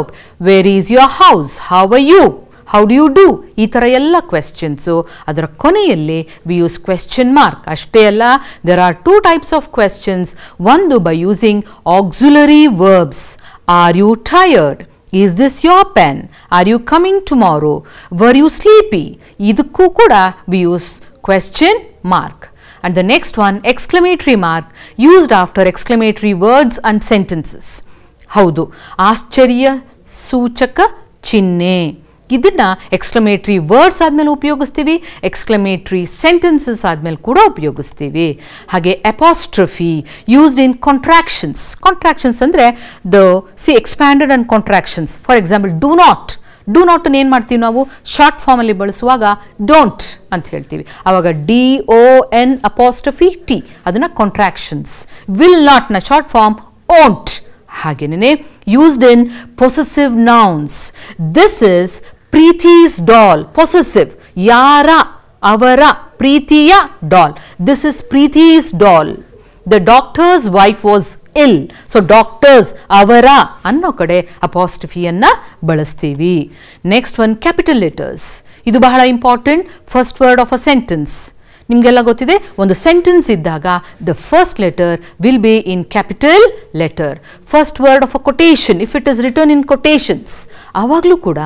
where is your house, how are you, how do you do, ಈ ಥರ ಎಲ್ಲ ಕ್ವೆಶ್ಚನ್ಸು ಅದರ ಕೊನೆಯಲ್ಲಿ ವಿ ಯೂಸ್ ಕ್ವೆಶ್ಚನ್ ಮಾರ್ಕ್. ಅಷ್ಟೇ ಅಲ್ಲ, there are 2 types of questions. ಒಂದು by using auxiliary verbs. Are you tired, is this your pen, are you coming tomorrow, were you sleepy, ಇದಕ್ಕೂ ಕೂಡ we use question mark. And the next one, exclamatory mark, used after exclamatory words and sentences. ಹೌದು, ಆಶ್ಚರ್ಯ ಸೂಚಕ ಚಿಹ್ನೆ. ಇದನ್ನು ಎಕ್ಸ್ಕ್ಲಮೇಟ್ರಿ ವರ್ಡ್ಸ್ ಆದಮೇಲೆ ಉಪಯೋಗಿಸ್ತೀವಿ, ಎಕ್ಸ್ಕ್ಲಮೇಟ್ರಿ ಸೆಂಟೆನ್ಸಸ್ ಆದಮೇಲೆ ಕೂಡ ಉಪಯೋಗಿಸ್ತೀವಿ. ಹಾಗೆ apostrophe used in contractions. Contractions ಅಂದರೆ expanded and contractions. For example, do not ಏನು ಮಾಡ್ತೀವಿ ನಾವು ಶಾರ್ಟ್ ಫಾರ್ಮಲ್ಲಿ ಬಳಸುವಾಗ ಡೋಂಟ್ ಅಂತ ಹೇಳ್ತೀವಿ. ಆವಾಗ DON''T ಅದನ್ನು ಕಾಂಟ್ರಾಕ್ಷನ್ಸ್. ವಿಲ್ ನಾಟ್ನ ಶಾರ್ಟ್ ಫಾರ್ಮ್ ಓಂಟ್. ಹಾಗೇನೇ used in possessive nouns. This is Preethi's doll. Possessive, ಯಾರ, ಅವರ, ಪ್ರೀತಿಯ doll. This is Preethi's doll. The doctor's wife was ill. So doctor's, ಅವರ ಅನ್ನೋ ಕಡೆ ಅಪಾಸ್ಟ್ರಫಿಯನ್ನು ಬಳಸ್ತೀವಿ. Next one, capital letters. ಇದು ಬಹಳ important. First word of a sentence. ನಿಮಗೆಲ್ಲ ಗೊತ್ತಿದೆ, ಒಂದು ಸೆಂಟೆನ್ಸ್ ಇದ್ದಾಗ the first letter will be in capital letter. First word of a quotation, if it is written in quotations, ಆವಾಗಲೂ ಕೂಡ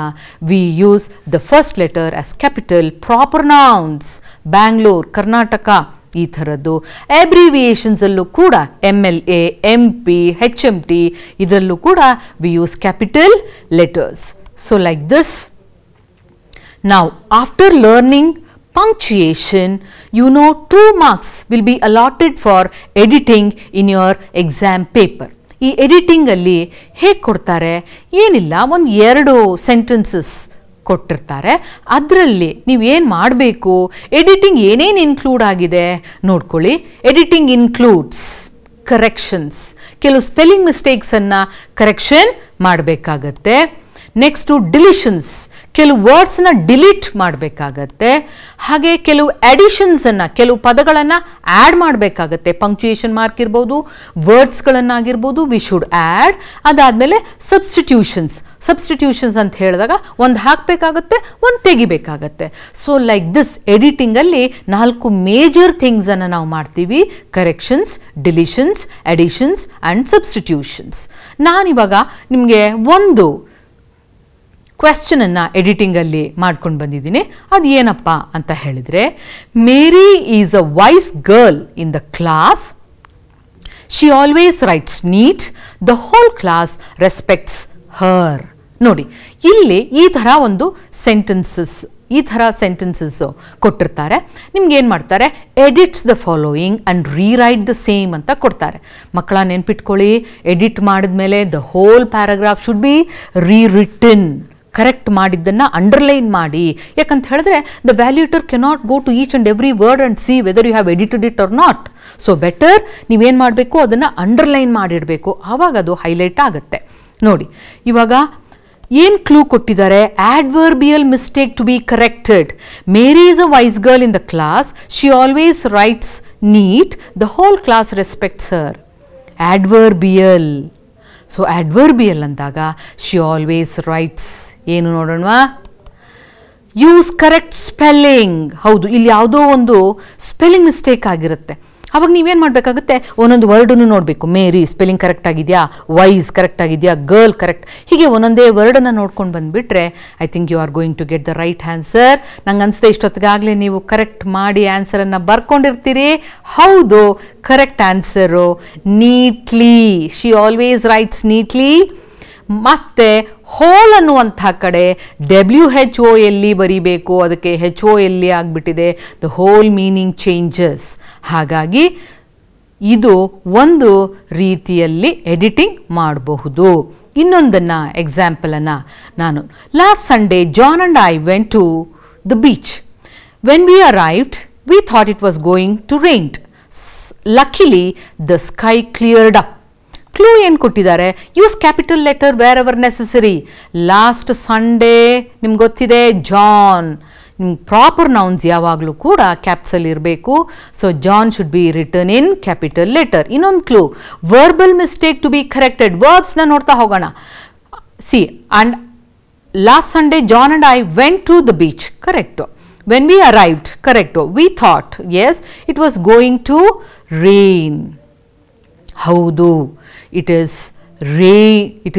we use the first letter as capital. Proper nouns, Bangalore, Karnataka, ಈ ಥರದ್ದು. ಅಬ್ರಿವಿಯೇಷನ್ಸಲ್ಲೂ ಕೂಡ MLA, MP, HMT ಇದರಲ್ಲೂ ಕೂಡ we use capital letters. So like this. Now after learning punctuation, you know 2 marks will be allotted for editing in your exam paper. ಈ ಎಡಿಟಿಂಗಲ್ಲಿ ಹೇಗೆ ಕೊಡ್ತಾರೆ? ಏನಿಲ್ಲ, ಒಂದು 2 ಸೆಂಟೆನ್ಸಸ್ ಕೊಟ್ಟಿರ್ತಾರೆ. ಅದರಲ್ಲಿ ನೀವೇನು ಮಾಡಬೇಕು, ಎಡಿಟಿಂಗ್ ಏನೇನು ಇನ್ಕ್ಲೂಡ್ ಆಗಿದೆ ನೋಡ್ಕೊಳ್ಳಿ. ಎಡಿಟಿಂಗ್ ಇನ್ಕ್ಲೂಡ್ಸ್ ಕರೆಕ್ಷನ್ಸ್, ಕೆಲವು ಸ್ಪೆಲ್ಲಿಂಗ್ ಮಿಸ್ಟೇಕ್ಸನ್ನು ಕರೆಕ್ಷನ್ ಮಾಡಬೇಕಾಗತ್ತೆ. ನೆಕ್ಸ್ಟು ಡಿಲಿಷನ್ಸ್, ಕೆಲವು ವರ್ಡ್ಸನ್ನ ಡಿಲೀಟ್ ಮಾಡಬೇಕಾಗತ್ತೆ. ಹಾಗೆ ಕೆಲವು ಅಡಿಷನ್ಸನ್ನು, ಕೆಲವು ಪದಗಳನ್ನು ಆ್ಯಡ್ ಮಾಡಬೇಕಾಗತ್ತೆ. ಪಂಕ್ಚುಯೇಷನ್ ಮಾರ್ಕ್ ಇರ್ಬೋದು, ವರ್ಡ್ಸ್ಗಳನ್ನಾಗಿರ್ಬೋದು, ವಿ ಶುಡ್ ಆ್ಯಡ್. ಅದಾದಮೇಲೆ ಸಬ್ಸ್ಟಿಟ್ಯೂಷನ್ಸ್ ಅಂತ ಹೇಳಿದಾಗ ಒಂದು ಹಾಕಬೇಕಾಗತ್ತೆ, ಒಂದು ತೆಗಿಬೇಕಾಗತ್ತೆ. ಸೊ ಲೈಕ್ ದಿಸ್ ಎಡಿಟಿಂಗಲ್ಲಿ 4 ಮೇಜರ್ ಥಿಂಗ್ಸನ್ನು ನಾವು ಮಾಡ್ತೀವಿ: corrections, deletions, additions and substitutions. ನಾನಿವಾಗ ನಿಮಗೆ ಒಂದು ಕ್ವೆಶ್ಚನನ್ನು ಎಡಿಟಿಂಗಲ್ಲಿ ಮಾಡ್ಕೊಂಡು ಬಂದಿದ್ದೀನಿ. ಅದು ಏನಪ್ಪ ಅಂತ ಹೇಳಿದರೆ, Mary is a wise girl in the class. She always writes neat. The whole class respects her. ನೋಡಿ, ಇಲ್ಲಿ ಈ ಥರ ಒಂದು ಸೆಂಟೆನ್ಸಸ್ ಕೊಟ್ಟಿರ್ತಾರೆ. ನಿಮ್ಗೆ ಏನು ಮಾಡ್ತಾರೆ, edit the following and rewrite the same ಅಂತ ಕೊಡ್ತಾರೆ. ಮಕ್ಕಳ ನೆನ್ಪಿಟ್ಕೊಳ್ಳಿ, ಎಡಿಟ್ ಮಾಡಿದ್ಮೇಲೆ the whole paragraph should be rewritten. Correct ಮಾಡಿದ್ದನ್ನು ಅಂಡರ್ಲೈನ್ ಮಾಡಿ. ಯಾಕಂತ ಹೇಳಿದ್ರೆ the valuator cannot go to each and every word and see whether you have edited it or not. So better ನೀವೇನು ಮಾಡಬೇಕು, ಅದನ್ನು ಅಂಡರ್ಲೈನ್ ಮಾಡಿಡಬೇಕು, ಆವಾಗ ಅದು ಹೈಲೈಟ್ ಆಗುತ್ತೆ. ನೋಡಿ, ಇವಾಗ ಏನು ಕ್ಲೂ ಕೊಟ್ಟಿದ್ದಾರೆ, adverbial mistake to be corrected. Mary is a wise girl in the class. She always writes neat. The whole class respects her. Adverbial. So adverbial ಅಂದಾಗ ಶಿ ಆಲ್ವೇಸ್ ರೈಟ್ಸ್. ಏನು ನೋಡೋಣವಾ, ಯೂಸ್ ಕರೆಕ್ಟ್ ಸ್ಪೆಲ್ಲಿಂಗ್. ಹೌದು, ಇಲ್ಲಿ ಯಾವುದೋ ಒಂದು ಸ್ಪೆಲ್ಲಿಂಗ್ ಮಿಸ್ಟೇಕ್ ಆಗಿರುತ್ತೆ. ಅವಾಗ ನೀವೇನು ಮಾಡಬೇಕಾಗುತ್ತೆ, ಒಂದೊಂದು ವರ್ಡನ್ನು ನೋಡಬೇಕು. ಮೇರಿ ಸ್ಪೆಲ್ಲಿಂಗ್ ಕರೆಕ್ಟ್ ಆಗಿದೆಯಾ, ವೈಸ್ ಕರೆಕ್ಟ್ ಆಗಿದೆಯಾ, ಗರ್ಲ್ ಕರೆಕ್ಟ್, ಹೀಗೆ ಒಂದೊಂದೇ ವರ್ಡನ್ನು ನೋಡ್ಕೊಂಡು ಬಂದುಬಿಟ್ರೆ I think you are going to get the right answer. ನಂಗೆ ಅನಿಸುತ್ತೆ ಇಷ್ಟೊತ್ತಿಗಾಗಲೇ ನೀವು ಕರೆಕ್ಟ್ ಮಾಡಿ ಆನ್ಸರನ್ನು ಬರ್ಕೊಂಡಿರ್ತೀರಿ. ಹೌದು, correct answer neatly. She always writes neatly. ಮತ್ತು ಹೋಲ್ ಅನ್ನುವಂಥ ಕಡೆ WHO ಎಲ್ಲಿ ಬರೀಬೇಕು, ಅದಕ್ಕೆ HO ಎಲ್ಲಿ ಆಗಿಬಿಟ್ಟಿದೆ. The whole meaning changes. ಹಾಗಾಗಿ ಇದು ಒಂದು ರೀತಿಯಲ್ಲಿ ಎಡಿಟಿಂಗ್ ಮಾಡಬಹುದು. ಇನ್ನೊಂದನ್ನು ಎಕ್ಸಾಂಪಲನ್ನು ನಾನು, last Sunday John and I went to the beach. When we arrived we thought it was going to rain. Luckily the sky cleared up. Clue ಏನು ಕೊಟ್ಟಿದ್ದಾರೆ, use capital letter wherever necessary. Last Sunday ನಿಮ್ಗೆ ಗೊತ್ತಿದೆ ಜಾನ್. ನಿಮ್ಗೆ ಪ್ರಾಪರ್ ನೌನ್ಸ್ ಯಾವಾಗಲೂ ಕೂಡ ಕ್ಯಾಪ್ಸಲ್ಲಿ ಇರಬೇಕು. So John should be written in capital letter. ಇನ್ನೊಂದು clue, verbal mistake to be corrected. ವರ್ಬ್ಸ್ನ ನೋಡ್ತಾ ಹೋಗೋಣ. See, and last Sunday John and I went to the beach. Correct. When we arrived, correct. We thought, yes, it was going to rain. ಹೌದು, it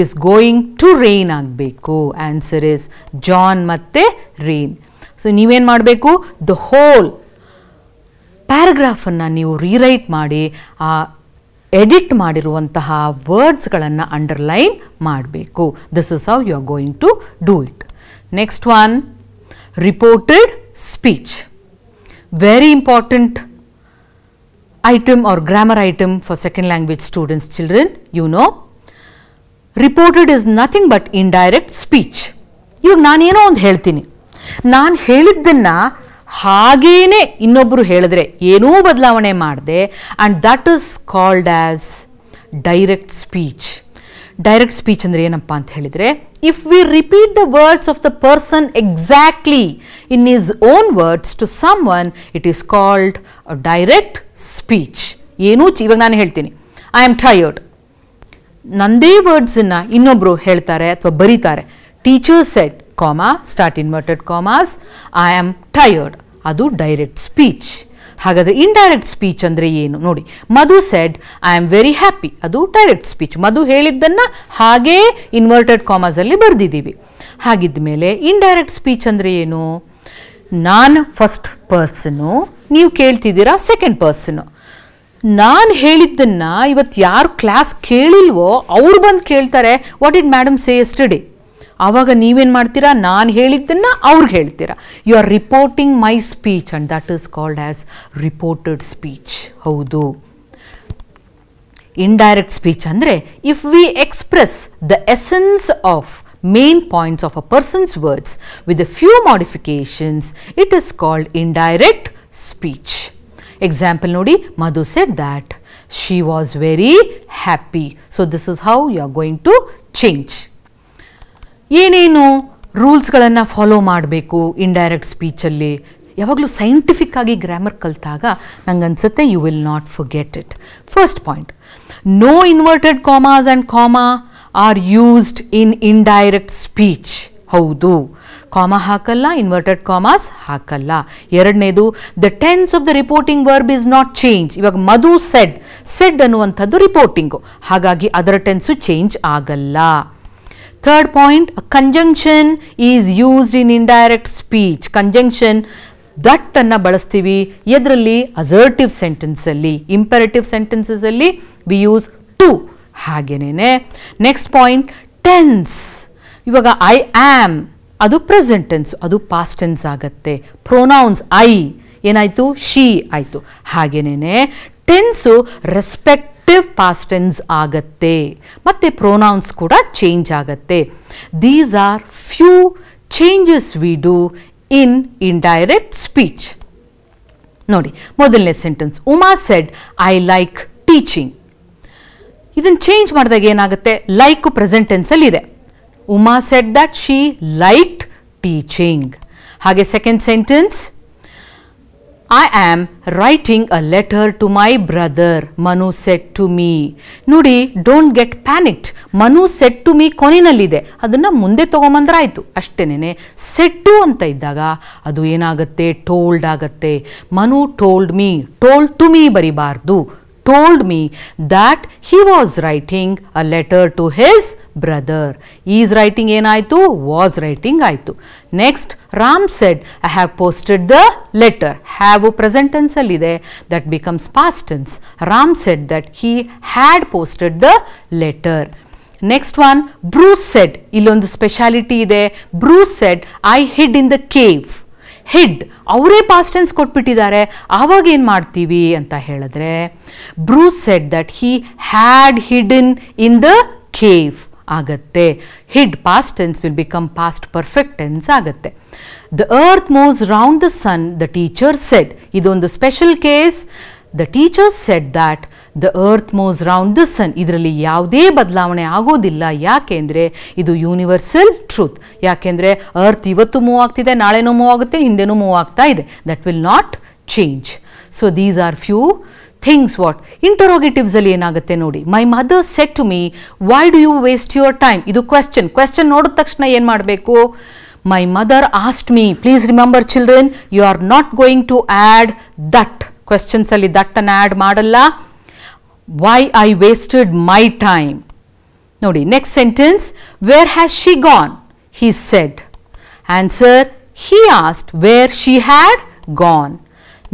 is going to rain ಆಗಬೇಕು. ಆನ್ಸರ್ ಇಸ್ ಜಾನ್ ಮತ್ತು ರೈನ್. ಸೊ ನೀವೇನು ಮಾಡಬೇಕು, ದ ಹೋಲ್ ಪ್ಯಾರಾಗ್ರಾಫನ್ನು ನೀವು ರೀರೈಟ್ ಮಾಡಿ ಆ ಎಡಿಟ್ ಮಾಡಿರುವಂತಹ ವರ್ಡ್ಸ್ಗಳನ್ನು ಅಂಡರ್ಲೈನ್ ಮಾಡಬೇಕು. This is how you are going to do it. Next one, reported speech. Very important item or grammar item for second language students, children. You know, reported is nothing but indirect speech. ಇವಾಗ ನಾನೇನೋ ಒಂದು ಹೇಳ್ತೀನಿ, ನಾನು ಹೇಳಿದ್ದನ್ನು ಹಾಗೇನೆ ಇನ್ನೊಬ್ಬರು ಹೇಳಿದ್ರೆ ಏನೂ ಬದಲಾವಣೆ ಮಾಡಿದೆ, and that is called as direct speech. Direct speech ಅಂದರೆ ಏನಪ್ಪ ಅಂತ ಹೇಳಿದರೆ, if we repeat the words of the person exactly in his own words to someone, it is called a direct speech. ಇವಾಗ ನಾನು ಹೇಳ್ತೀನಿ, ಐ ಆಮ್ ಟಯರ್ಡ್. ನಂದೇ ವರ್ಡ್ಸನ್ನು ಇನ್ನೊಬ್ಬರು ಹೇಳ್ತಾರೆ ಅಥವಾ ಬರೀತಾರೆ. Teacher said, comma, start inverted commas, I am tired. ಅದು ಡೈರೆಕ್ಟ್ ಸ್ಪೀಚ್. ಹಾಗಾದರೆ ಇಂಡೈರೆಕ್ಟ್ ಸ್ಪೀಚ್ ಅಂದರೆ ಏನು ನೋಡಿ. Madhu said, I am very happy. ಅದು ಡೈರೆಕ್ಟ್ ಸ್ಪೀಚ್. ಮಧು ಹೇಳಿದ್ದನ್ನು ಹಾಗೇ ಇನ್ವರ್ಟೆಡ್ ಕಾಮಾಸಲ್ಲಿ ಬರೆದಿದ್ದೀವಿ. ಹಾಗಿದ್ದ ಮೇಲೆ ಇಂಡೈರೆಕ್ಟ್ ಸ್ಪೀಚ್ ಅಂದರೆ ಏನು, ನಾನು ಫಸ್ಟ್ ಪರ್ಸನು, ನೀವು ಕೇಳ್ತಿದ್ದೀರಾ ಸೆಕೆಂಡ್ ಪರ್ಸನು. ನಾನು ಹೇಳಿದ್ದನ್ನು ಇವತ್ತು ಯಾರು ಕ್ಲಾಸ್ ಕೇಳಿಲ್ವೋ ಅವ್ರು ಬಂದು ಕೇಳ್ತಾರೆ, what did madam say yesterday. ಆವಾಗ ನೀವೇನು ಮಾಡ್ತೀರಾ, ನಾನು ಹೇಳಿದ್ದನ್ನು ಅವ್ರಿಗೆ ಹೇಳ್ತೀರಾ. You are reporting my speech and that is called as reported speech. ಹೌದು. ಇಂಡೈರೆಕ್ಟ್ ಸ್ಪೀಚ್ ಅಂದರೆ if we express the essence of main points of a person's words with a few modifications, it is called indirect speech. Example nodi, Madhu said that she was very happy. So this is how you are going to change. ಏನೇನು ರೂಲ್ಸ್ಗಳನ್ನು ಫಾಲೋ ಮಾಡಬೇಕು ಇಂಡೈರೆಕ್ಟ್ ಸ್ಪೀಚಲ್ಲಿ? ಯಾವಾಗಲೂ ಸೈಂಟಿಫಿಕ್ ಆಗಿ ಗ್ರಾಮರ್ ಕಲಿತಾಗ ನಂಗನ್ಸುತ್ತೆ you will not forget it. First point, no inverted commas and comma are used in indirect speech. ಹೌದು, ಕಾಮಾ ಹಾಕಲ್ಲ, ಇನ್ವರ್ಟೆಡ್ ಕಾಮಾಸ್ ಹಾಕಲ್ಲ. ಎರಡನೇದು, the tense of the reporting verb is not change. ಇವಾಗ ಮಧು ಸೆಡ್ ಅನ್ನುವಂಥದ್ದು ರಿಪೋರ್ಟಿಂಗು, ಹಾಗಾಗಿ ಅದರ ಟೆನ್ಸು ಚೇಂಜ್ ಆಗಲ್ಲ. Third point, conjunction is used in indirect speech. Conjunction that ಅನ್ನು ಬಳಸ್ತೀವಿ ಎದರಲ್ಲಿ? ಅಸರ್ಟಿವ್ ಸೆಂಟೆನ್ಸಲ್ಲಿ. ಇಂಪೆರೇಟಿವ್ ಸೆಂಟೆನ್ಸಸಲ್ಲಿ ವಿ ಯೂಸ್ ಟು. ಹಾಗೇನೆ ನೆಕ್ಸ್ಟ್ ಪಾಯಿಂಟ್, ಟೆನ್ಸ್. ಇವಾಗ ಐ ಆಮ್ ಅದು ಪ್ರೆಸೆಂಟ್ ಟೆನ್ಸ್, ಅದು ಪಾಸ್ಟ್ ಟೆನ್ಸ್ ಆಗುತ್ತೆ. ಪ್ರೊನೌನ್ಸ್ ಐ ಏನಾಯಿತು? ಶಿ ಆಯಿತು. ಹಾಗೇನೆ ಟೆನ್ಸು ರೆಸ್ಪೆಕ್ಟಿವ್ ಪಾಸ್ಟ್ ಟೆನ್ಸ್ ಆಗತ್ತೆ, ಮತ್ತು ಪ್ರೊನೌನ್ಸ್ ಕೂಡ ಚೇಂಜ್ ಆಗತ್ತೆ. These are few changes we do in indirect speech. ನೋಡಿ, ಮೊದಲನೇ sentence, Uma said I like teaching. ಇದನ್ನು ಚೇಂಜ್ ಮಾಡಿದಾಗ ಏನಾಗುತ್ತೆ? ಲೈಕ್ ಪ್ರೆಸೆಂಟ್ ಟೆನ್ಸಲ್ಲಿ ಇದೆ. Uma said that she liked teaching. ಹಾಗೆ second sentence, I am writing a letter to my brother, Manu said to me. ನೋಡಿ, don't get panicked. Manu said to me ಕೊನೆಯಲ್ಲಿದೆ, ಅದನ್ನು ಮುಂದೆ ತೊಗೊಂಬಂದ್ರಾಯ್ತು ಅಷ್ಟೇನೆ. ಸೆಡ್ ಟು ಅಂತ ಇದ್ದಾಗ ಅದು ಏನಾಗುತ್ತೆ? ಟೋಲ್ಡ್ ಆಗುತ್ತೆ. Manu told me, told to me ಬರಿಬಾರ್ದು. told me that he was writing a letter to his brother. Is writing ಏನಾಯಿತು? was writing ಆಯಿತು. Next, Ram said, I have posted the letter. Have present tense ಅಲ್ಲಿದೆ, that becomes past tense. Ram said that he had posted the letter. Next one, Bruce said, ಇಲ್ಲೊಂದು ಸ್ಪೆಷಾಲಿಟಿ ಇದೆ. Bruce said, I hid in the cave. Hid ಅವರೇ ಪಾಸ್ಟ್ ಟೆನ್ಸ್ ಕೊಟ್ಬಿಟ್ಟಿದ್ದಾರೆ, ಆವಾಗ ಏನು ಮಾಡ್ತೀವಿ ಅಂತ ಹೇಳಿದ್ರೆ, Bruce said that he had hidden in the cave ಆಗತ್ತೆ. Hid past tense will become past perfect tense ಆಗುತ್ತೆ. The earth moves round the sun, the teacher said. ಇದೊಂದು special case. The teacher said that the earth moves round the sun. ಇದರಲ್ಲಿ ಯಾವುದೇ ಬದಲಾವಣೆ ಆಗೋದಿಲ್ಲ. ಯಾಕೆಂದರೆ ಇದು ಯೂನಿವರ್ಸಲ್ ಟ್ರೂತ್. ಯಾಕೆಂದರೆ ಅರ್ತ್ ಇವತ್ತು ಮೂವ್ ಆಗ್ತಿದೆ, ನಾಳೆನೂ ಮೂವ್ ಆಗುತ್ತೆ, ಹಿಂದೆನೂ ಮೂವ್ ಆಗ್ತಾ ಇದೆ. That will not change. So these are few things. What ಇಂಟರೋಗೇಟಿವ್ಸಲ್ಲಿ ಏನಾಗುತ್ತೆ ನೋಡಿ. My mother said to me, why do you waste your time. ಇದು ಕ್ವೆಶ್ಚನ್. ಕ್ವೆಶ್ಚನ್ ನೋಡಿದ ತಕ್ಷಣ ಏನು ಮಾಡಬೇಕು? My mother asked me. Please remember children, you are not going to add that. ಕ್ವೆಶ್ಚನ್ಸಲ್ಲಿ ದಟ್ ಅನ್ನು ಆ್ಯಡ್ ಮಾಡಲ್ಲ. Why I wasted my time. ನೋಡಿ, next sentence, where has she gone? He said. Answer, he asked where she had gone.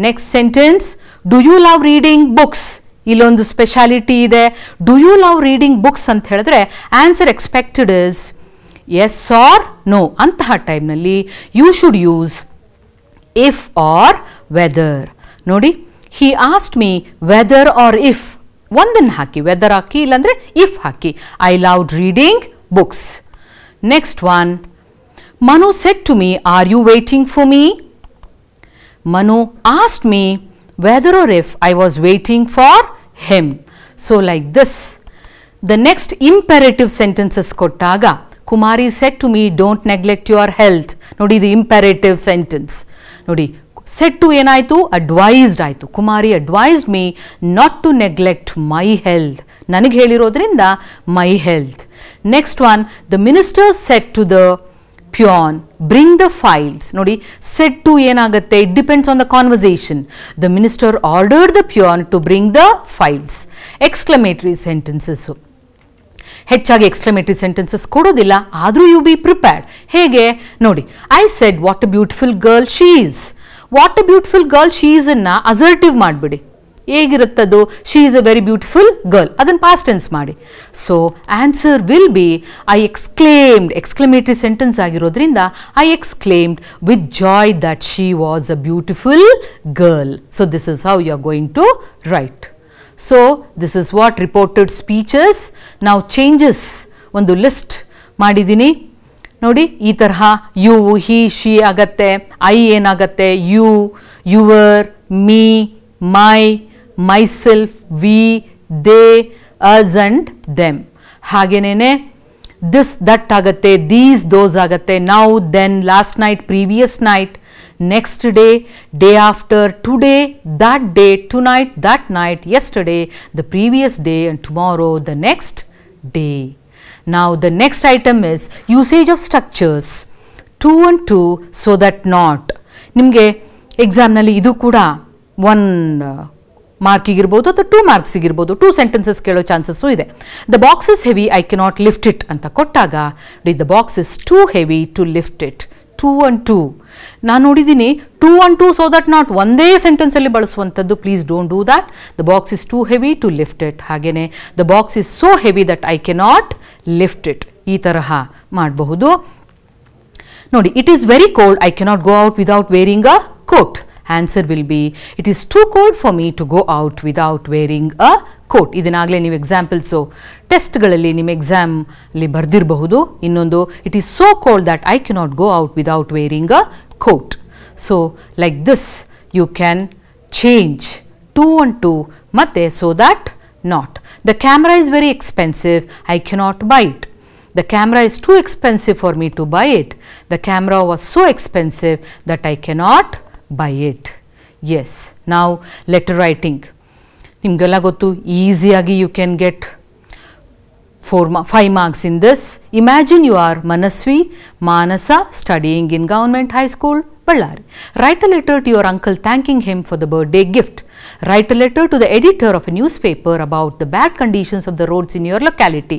Next sentence, do you love reading books? ಇಲ್ಲೊಂದು ಸ್ಪೆಷಾಲಿಟಿ ಇದೆ. Do you love reading books ಅಂತ ಹೇಳಿದ್ರೆ answer expected is yes or no. ಅಂತಹ ಟೈಮ್ನಲ್ಲಿ you should use if or whether. ನೋಡಿ, he asked me whether or if. ಒಂದನ್ನು ಹಾಕಿ, ವೆದರ್ ಹಾಕಿ, ಇಲ್ಲಾಂದರೆ ಇಫ್ ಹಾಕಿ. I loved reading books. Next one, Manu said to me, are you waiting for me? Manu asked me whether or if I was waiting for him. So like this. The next imperative sentences ಕೊಟ್ಟಾಗ, Kumari said to me, don't neglect your health. ನೋಡಿ, ಇದು ಇಂಪೆರೇಟಿವ್ ಸೆಂಟೆನ್ಸ್. ನೋಡಿ, ಸೆಡ್ ಟು ಏನಾಯಿತು? ಅಡ್ವೈಸ್ಡ್ ಆಯಿತು. Kumari advised me not to neglect my health. ನನಗೆ ಹೇಳಿರೋದ್ರಿಂದ my health. Next one, the minister said to the peon, bring the files. ನೋಡಿ, ಸೆಡ್ ಟು ಏನಾಗುತ್ತೆ? It depends on the conversation. The minister ordered the peon to bring the files. Exclamatory sentences. ಹೆಚ್ಚಾಗಿ ಎಕ್ಸ್ಕ್ಲಮೇಟರಿ ಸೆಂಟೆನ್ಸಸ್ ಕೊಡೋದಿಲ್ಲ, ಆದರೂ ಯು ಬಿ ಪ್ರಿಪೇರ್ಡ್. ಹೇಗೆ ನೋಡಿ, I said what a beautiful girl she is. What a beautiful girl she is ಅನ್ನು ಅಸರ್ಟಿವ್ ಮಾಡಿಬಿಡಿ. ಹೇಗಿರುತ್ತದು? She is a very beautiful girl, ಅದನ್ನು ಪಾಸ್ಟ್ ಟೆನ್ಸ್ ಮಾಡಿ. So answer will be I exclaimed. Exclamatory sentence ಆಗಿರೋದ್ರಿಂದ I exclaimed with joy that she was a beautiful girl. So this is how you are going to write. So this is what reported speeches. ನಾವು ಚೇಂಜಸ್ ಒಂದು ಲಿಸ್ಟ್ ಮಾಡಿದ್ದೀನಿ. ನೋಡಿ ಈ ತರಹ ಯು, ಹಿ, ಶಿ ಆಗತ್ತೆ. ಐ ಏನಾಗತ್ತೆ? You, your, me, my, myself, we, they, us and them. ಹಾಗೇನೇನೆ ದಿಸ್, ದಟ್ ಆಗತ್ತೆ. ದೀಸ್, ದೋಸ್ ಆಗತ್ತೆ. Now, then, last night, previous night, next day, day after, today, that day, tonight, that night, yesterday, the previous day, and tomorrow, the next day. Now the next item is usage of structures to and to, so that not. ನಿಮಗೆ ಎಕ್ಸಾಮ್ನಲ್ಲಿ ಇದು ಕೂಡ 1 ಮಾರ್ಕಿಗಿರ್ಬೋದು ಅಥವಾ 2 ಮಾರ್ಕ್ಸಿಗಿರ್ಬೋದು. 2 ಸೆಂಟೆನ್ಸಸ್ ಕೇಳೋ ಚಾನ್ಸಸ್ಸು ಇದೆ. The box is heavy, I cannot lift it ಅಂತ ಕೊಟ್ಟಾಗ the box is too heavy to lift it. 2 and 2 ನಾನು ನೋಡಿದ್ದೀನಿ. 2 and 2 ಸೊ ದಟ್ ನಾಟ್ ಒಂದೇ ಸೆಂಟೆನ್ಸಲ್ಲಿ ಬಳಸುವಂಥದ್ದು. Please don't do that. The box is too heavy to lift it. ಹಾಗೆಯೇ the box is so heavy that I cannot lift it. ಈ ತರಹ ಮಾಡಬಹುದು. ನೋಡಿ, it is very cold, I cannot go out without wearing a coat. Answer will be it is too cold for me to go out without wearing a coat. ಇದನ್ನಾಗಲೇ ನೀವು ಎಕ್ಸಾಂಪಲ್ಸು ಟೆಸ್ಟ್ಗಳಲ್ಲಿ ನಿಮ್ಮ ಎಕ್ಸಾಮ್ಲಿ ಬರೆದಿರಬಹುದು. ಇನ್ನೊಂದು, it is so cold that I cannot go out without wearing a coat. So like this you can change 2 and 2 ಮತ್ತು so that not. The camera is very expensive, I cannot buy it. The camera is too expensive for me to buy it. The camera was so expensive that I cannot buy it. Yes. Now letter writing. ನಿಮಗೆಲ್ಲ ಗೊತ್ತು, ಈಸಿಯಾಗಿ you can get 5 marks in this. Imagine you are Manasvi Manasa studying in Government High School, Ballari. Write a letter to your uncle thanking him for the birthday gift. Write a letter to the editor of a newspaper about the bad conditions of the roads in your locality.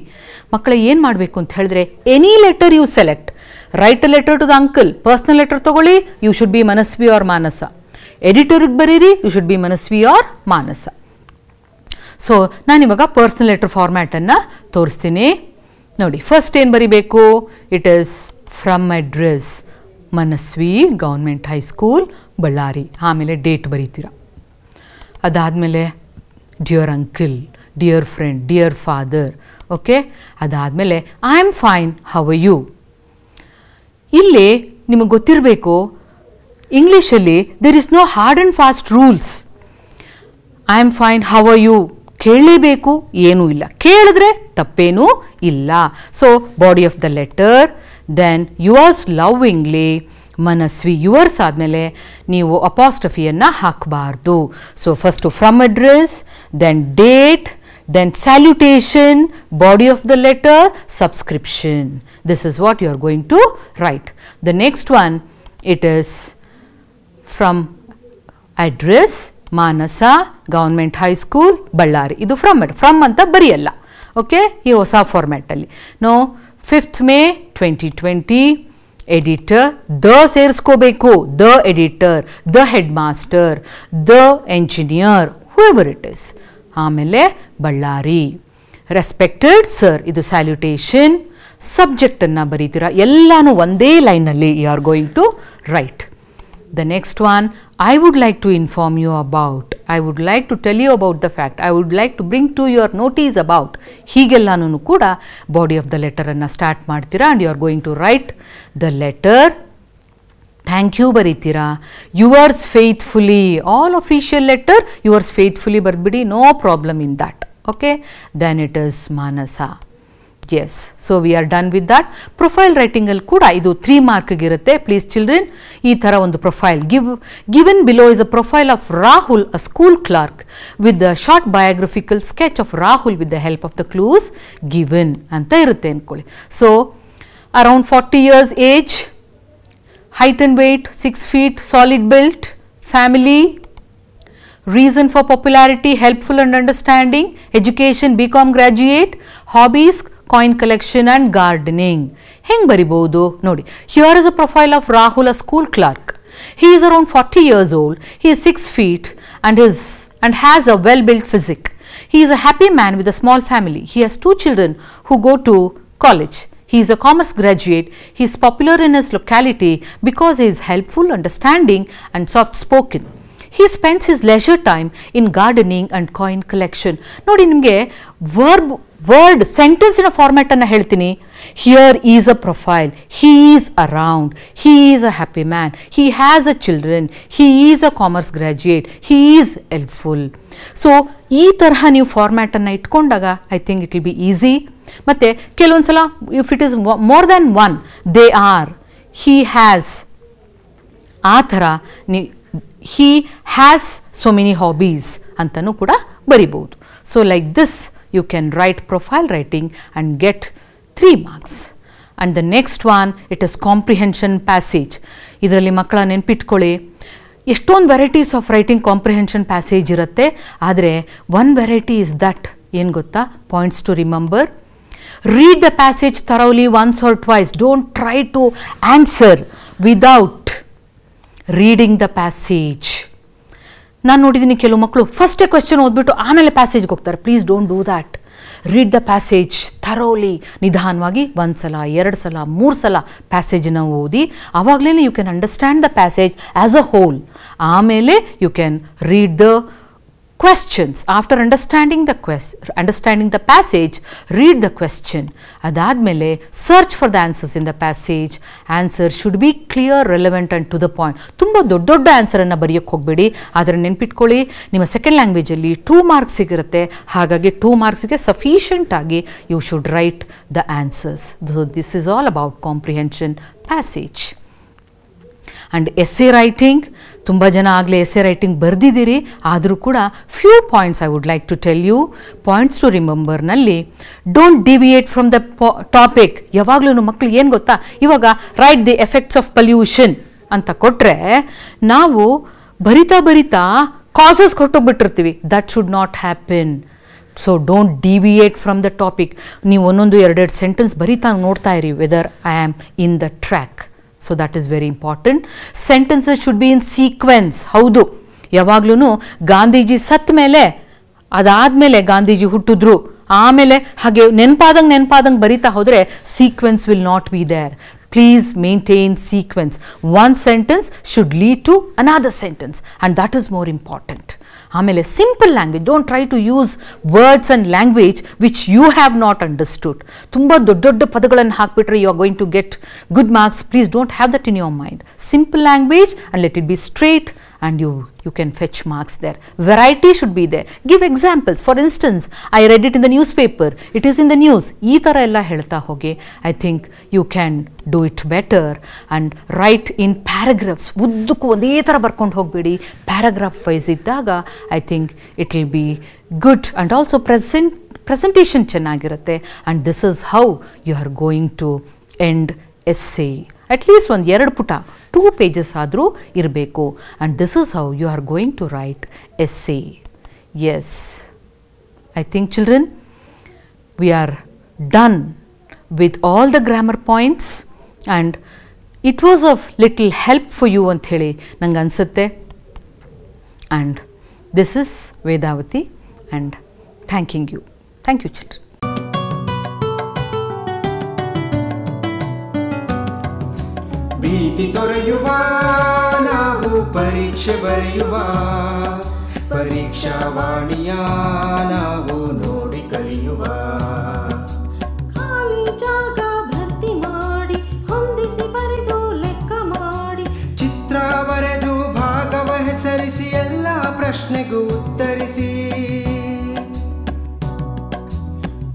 ಮಕ್ಕಳು ಏನು ಮಾಡಬೇಕು ಅಂತ ಹೇಳಿದ್ರೆ, any letter you select. Write a letter to the uncle, personal letter ತಗೊಳ್ಳಿ, you should be Manasvi or Manasa. ಎಡಿಟರ್ಗೆ ಬರೀರಿ, you should be Manasvi or Manasa. So ನಾನಿವಾಗ ಪರ್ಸ್ನಲ್ ಲೆಟರ್ ಫಾರ್ಮ್ಯಾಟನ್ನು ತೋರಿಸ್ತೀನಿ. ನೋಡಿ, ಫಸ್ಟ್ ಏನು ಬರೀಬೇಕು? It is from address Manasvi government high school Ballari. ಆಮೇಲೆ ಡೇಟ್ ಬರೀತೀರ. ಅದಾದಮೇಲೆ dear uncle, dear friend, dear father. Okay. ಅದಾದಮೇಲೆ I am fine, how are you. ಇಲ್ಲಿ ನಿಮಗೆ ಗೊತ್ತಿರಬೇಕು, ಇಂಗ್ಲೀಷಲ್ಲಿ there is no hard and fast rules. I am fine, how are you ಕೇಳಲೇಬೇಕು, ಏನೂ ಇಲ್ಲ. ಕೇಳಿದ್ರೆ ತಪ್ಪೇನೂ ಇಲ್ಲ. So body of the letter, then yours lovingly Manasvi. Yours ಆದಮೇಲೆ ನೀವು ಅಪಾಸ್ಟ್ರಫಿಯನ್ನು ಹಾಕಬಾರ್ದು. So first from address, then date, then salutation, body of the letter, subscription. This is what you are going to write. The next one, it is from address Manasa Government High School Ballari. Idu from anta bariyalla. Okay, ee hosa format alli. Now 5th May 2020, editor, the ಸೇರಿಸ್ಕೋಬೇಕು, the editor, the headmaster, the engineer, whoever it is. ಆಮೇಲೆ ಬಳ್ಳಾರಿ. ರೆಸ್ಪೆಕ್ಟೆಡ್ ಸರ್, ಇದು ಸ್ಯಾಲ್ಯುಟೇಷನ್. ಸಬ್ಜೆಕ್ಟನ್ನು ಬರೀತೀರಾ, ಎಲ್ಲನೂ ಒಂದೇ ಲೈನಲ್ಲಿ you are going to write. The next one, I would like to inform you about. I would like to tell you about the fact. I would like to bring to your notice about. ಹೀಗೆಲ್ಲನೂ ಕೂಡ ಬಾಡಿ ಆಫ್ ದ ಲೆಟರನ್ನು ಸ್ಟಾರ್ಟ್ ಮಾಡ್ತೀರಾ and you are going to write the letter. Thank you ಬರೀತೀರಾ. Yours faithfully, all official letter yours faithfully ಬರೆದ್ಬಿಡಿ, no problem in that. Okay. Then it is Manasa. Yes. So we are done with that. Profile ರೈಟಿಂಗಲ್ಲಿ ಕೂಡ ಇದು 3 ಮಾರ್ಕ್ಗಿರುತ್ತೆ. ಪ್ಲೀಸ್ ಚಿಲ್ಡ್ರನ್, ಈ ಥರ ಒಂದು profile given below is a profile of Rahul, a school clerk, with the short biographical sketch of Rahul with the help of the clues given ಅಂತ ಇರುತ್ತೆ ಅಂದ್ಕೊಳ್ಳಿ. So around 40 years age, height and weight 6 feet, solid built, family, reason for popularity, helpful and understanding, education BCom graduate, hobbies coin collection and gardening. ಹೆಂಗೆ ಬರಿಬಹುದು ನೋಡಿ. Here is a profile of Rahul, a school clerk. He is around 40 years old. He is 6 feet and has a well built physique. He is a happy man with a small family. He has 2 children who go to college. He is a commerce graduate. He is popular in his locality because he is helpful, understanding and soft spoken. he spends his leisure time in gardening and coin collection. ನೋಡಿ ನಿಮಗೆ ವರ್ಡ್ ಸೆಂಟೆನ್ಸಿನ ಫಾರ್ಮ್ಯಾಟನ್ನು ಹೇಳ್ತೀನಿ. Here is a profile, he is around, he is a happy man, he has a children, he is a commerce graduate, he is helpful. So ಈ ತರಹ ನೀವು ಫಾರ್ಮ್ಯಾಟನ್ನು ಇಟ್ಕೊಂಡಾಗ I think it will be easy. ಮತ್ತು ಕೆಲವೊಂದು ಸಲ if it is more than one, they are, he has, ಆ ಥರ he has so many hobbies ಅಂತನೂ ಕೂಡ ಬರಿಬಹುದು. So like this you can write profile writing and get 3 marks. And the next one it is comprehension passage. ಇದರಲ್ಲಿ ಮಕ್ಕಳ ನೆನ್ಪಿಟ್ಕೊಳ್ಳಿ, ಎಷ್ಟೊಂದು varieties of writing comprehension passage ಇರುತ್ತೆ. ಆದರೆ ಒನ್ ವೆರೈಟಿ ಇಸ್ ದಟ್, ಏನು ಗೊತ್ತಾ? Points to remember. Read the passage thoroughly once or twice. Don't try to answer without reading the passage. ನಾನು ನೋಡಿದ್ದೀನಿ ಕೆಲವು ಮಕ್ಕಳು ಫಸ್ಟೇ ಕ್ವೆಶ್ಚನ್ ಓದ್ಬಿಟ್ಟು ಆಮೇಲೆ ಪ್ಯಾಸೇಜ್ಗೆ ಹೋಗ್ತಾರೆ. Please don't do that. Read the passage thoroughly, ನಿಧಾನವಾಗಿ 1 ಸಲ 2 ಸಲ 3 ಸಲ ಪ್ಯಾಸೇಜನ್ನ ಓದಿ, ಆವಾಗಲೇ you can understand the passage as a whole. ಆಮೇಲೆ you can read the questions. After understanding the passage, read the question. Adadmele search for the answers in the passage. Answer should be clear, relevant and to the point. Tumba dodda answer anna bariyak hogbedi. Adare nenpitkolli, ನಿಮ್ಮ second language ಅಲ್ಲಿ 2 marks ಸಿಗಿರುತ್ತೆ. ಹಾಗಾಗಿ 2 marks ಗೆ sufficient ಆಗಿ you should write the answers. So this is all about comprehension passage. And essay writing, ತುಂಬ ಜನ ಆಗಲೇ ಎಸ್ಸೆ ರೈಟಿಂಗ್ ಬರೆದಿದ್ದೀರಿ, ಆದರೂ ಕೂಡ few points I would like to tell you. Points to ರಿಮೆಂಬರ್ನಲ್ಲಿ don't deviate from the topic. ಯಾವಾಗಲೂ ಮಕ್ಕಳು ಏನು ಗೊತ್ತಾ, ಇವಾಗ write the effects of pollution ಅಂತ ಕೊಟ್ಟರೆ ನಾವು ಬರಿತಾ ಕಾಸಸ್ ಕೊಟ್ಟೋಗ್ಬಿಟ್ಟಿರ್ತೀವಿ. That should not happen. So don't deviate from the topic. ನೀವು ಒಂದೊಂದು 2 ಸೆಂಟೆನ್ಸ್ ಬರಿತಾ ನೋಡ್ತಾ ಇರಿ whether I am in the track. So that is very important. Sentences should be in sequence. ಹೌದು, ಯಾವಾಗ್ಲೂ ಗಾಂಧೀಜಿ ಸತ್ತ ಮೇಲೆ, ಅದಾದಮೇಲೆ ಗಾಂಧೀಜಿ ಹುಟ್ಟಿದ್ರು, ಆಮೇಲೆ ಹಾಗೆ ನೆನಪಾದಂಗೆ ಬರಿತಾ ಹೋದರೆ sequence will not be there. Please maintain sequence. One sentence should lead to another sentence and that is more important. ಆಮೇಲೆ simple language, don't try to use words and language which you have not understood. ತುಂಬ ದೊಡ್ಡ ಪದಗಳನ್ನು ಹಾಕಿಬಿಟ್ರೆ you are going to get good marks. Please don't have that in your mind. Simple language and let it be straight and you can fetch marks there. Variety should be there. Give examples. For instance, I read it in the newspaper, it is in the news. ee tara ella helta hoge, I think you can do it better. And write in paragraphs. ಉದ್ದಕ್ಕೂ ಒಂದೇ ಥರ ಬರ್ಕೊಂಡು ಹೋಗಬೇಡಿ. ಪ್ಯಾರಾಗ್ರಾಫ್ ವೈಸ್ ಇದ್ದಾಗ I think it will be good. And also presentation ಚೆನ್ನಾಗಿರುತ್ತೆ. And this is how you are going to end essay. At least ಒಂದು 2 ಪುಟ 2 pages ಆದರೂ ಇರಬೇಕು. And this is how you are going to write essay. Yes, I think children we are done with all the grammar points and it was of little help for you ಅಂತ ಹೇಳಿ ನಂಗೆ ಅನಿಸುತ್ತೆ. And this is Vedavathi and thanking you. Thank you children. ಭೀತಿ ತೊರೆಯುವ ನಾವು ಪರೀಕ್ಷೆ ಬರೆಯುವ, ಪರೀಕ್ಷಾವಾಣಿಯ ನಾವು ನೋಡಿ ಕಲಿಯುವ. ಖಾಲಿ ಜಾಗ ಭರ್ತಿ ಮಾಡಿ ಹೊಂದಿಸಿ ಬರೆದು ಲೆಕ್ಕ ಮಾಡಿ, ಚಿತ್ರ ಬರೆದು ಭಾಗವ ಹೆಸರಿಸಿ ಎಲ್ಲ ಪ್ರಶ್ನೆಗೂ ಉತ್ತರಿಸಿ.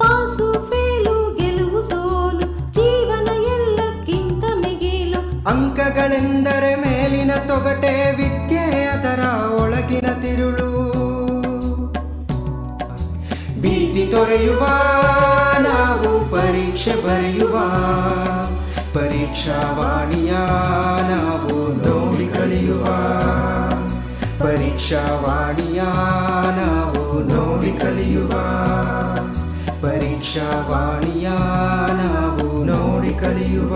ಪಾಸು ಫೇಲು ಗೆಲುವು ಸೋಲು ಜೀವನ ಎಲ್ಲಕ್ಕಿಂತ ಮಿಗಿಲು. ಅಂಕಗಳೆಂದರೆ ಮೇಲಿನ ತೊಗಟೆ, ವಿದ್ಯೆ ಅದರ ಒಳಗಿನ ತಿರುಳು. ಭೀತಿ ತೊರೆಯುವ ನಾವು ಪರೀಕ್ಷೆ ಬರೆಯುವ, ಪರೀಕ್ಷಾವಾಣಿಯ ನಾವು ನೋಡಿ ಕಲಿಯುವ. ಪರೀಕ್ಷಾವಾಣಿಯ ನಾವು ನೋಡಿ ಕಲಿಯುವ, ಪರೀಕ್ಷಾವಾಣಿಯ ನಾವು ನೋಡಿ ಕಲಿಯುವ.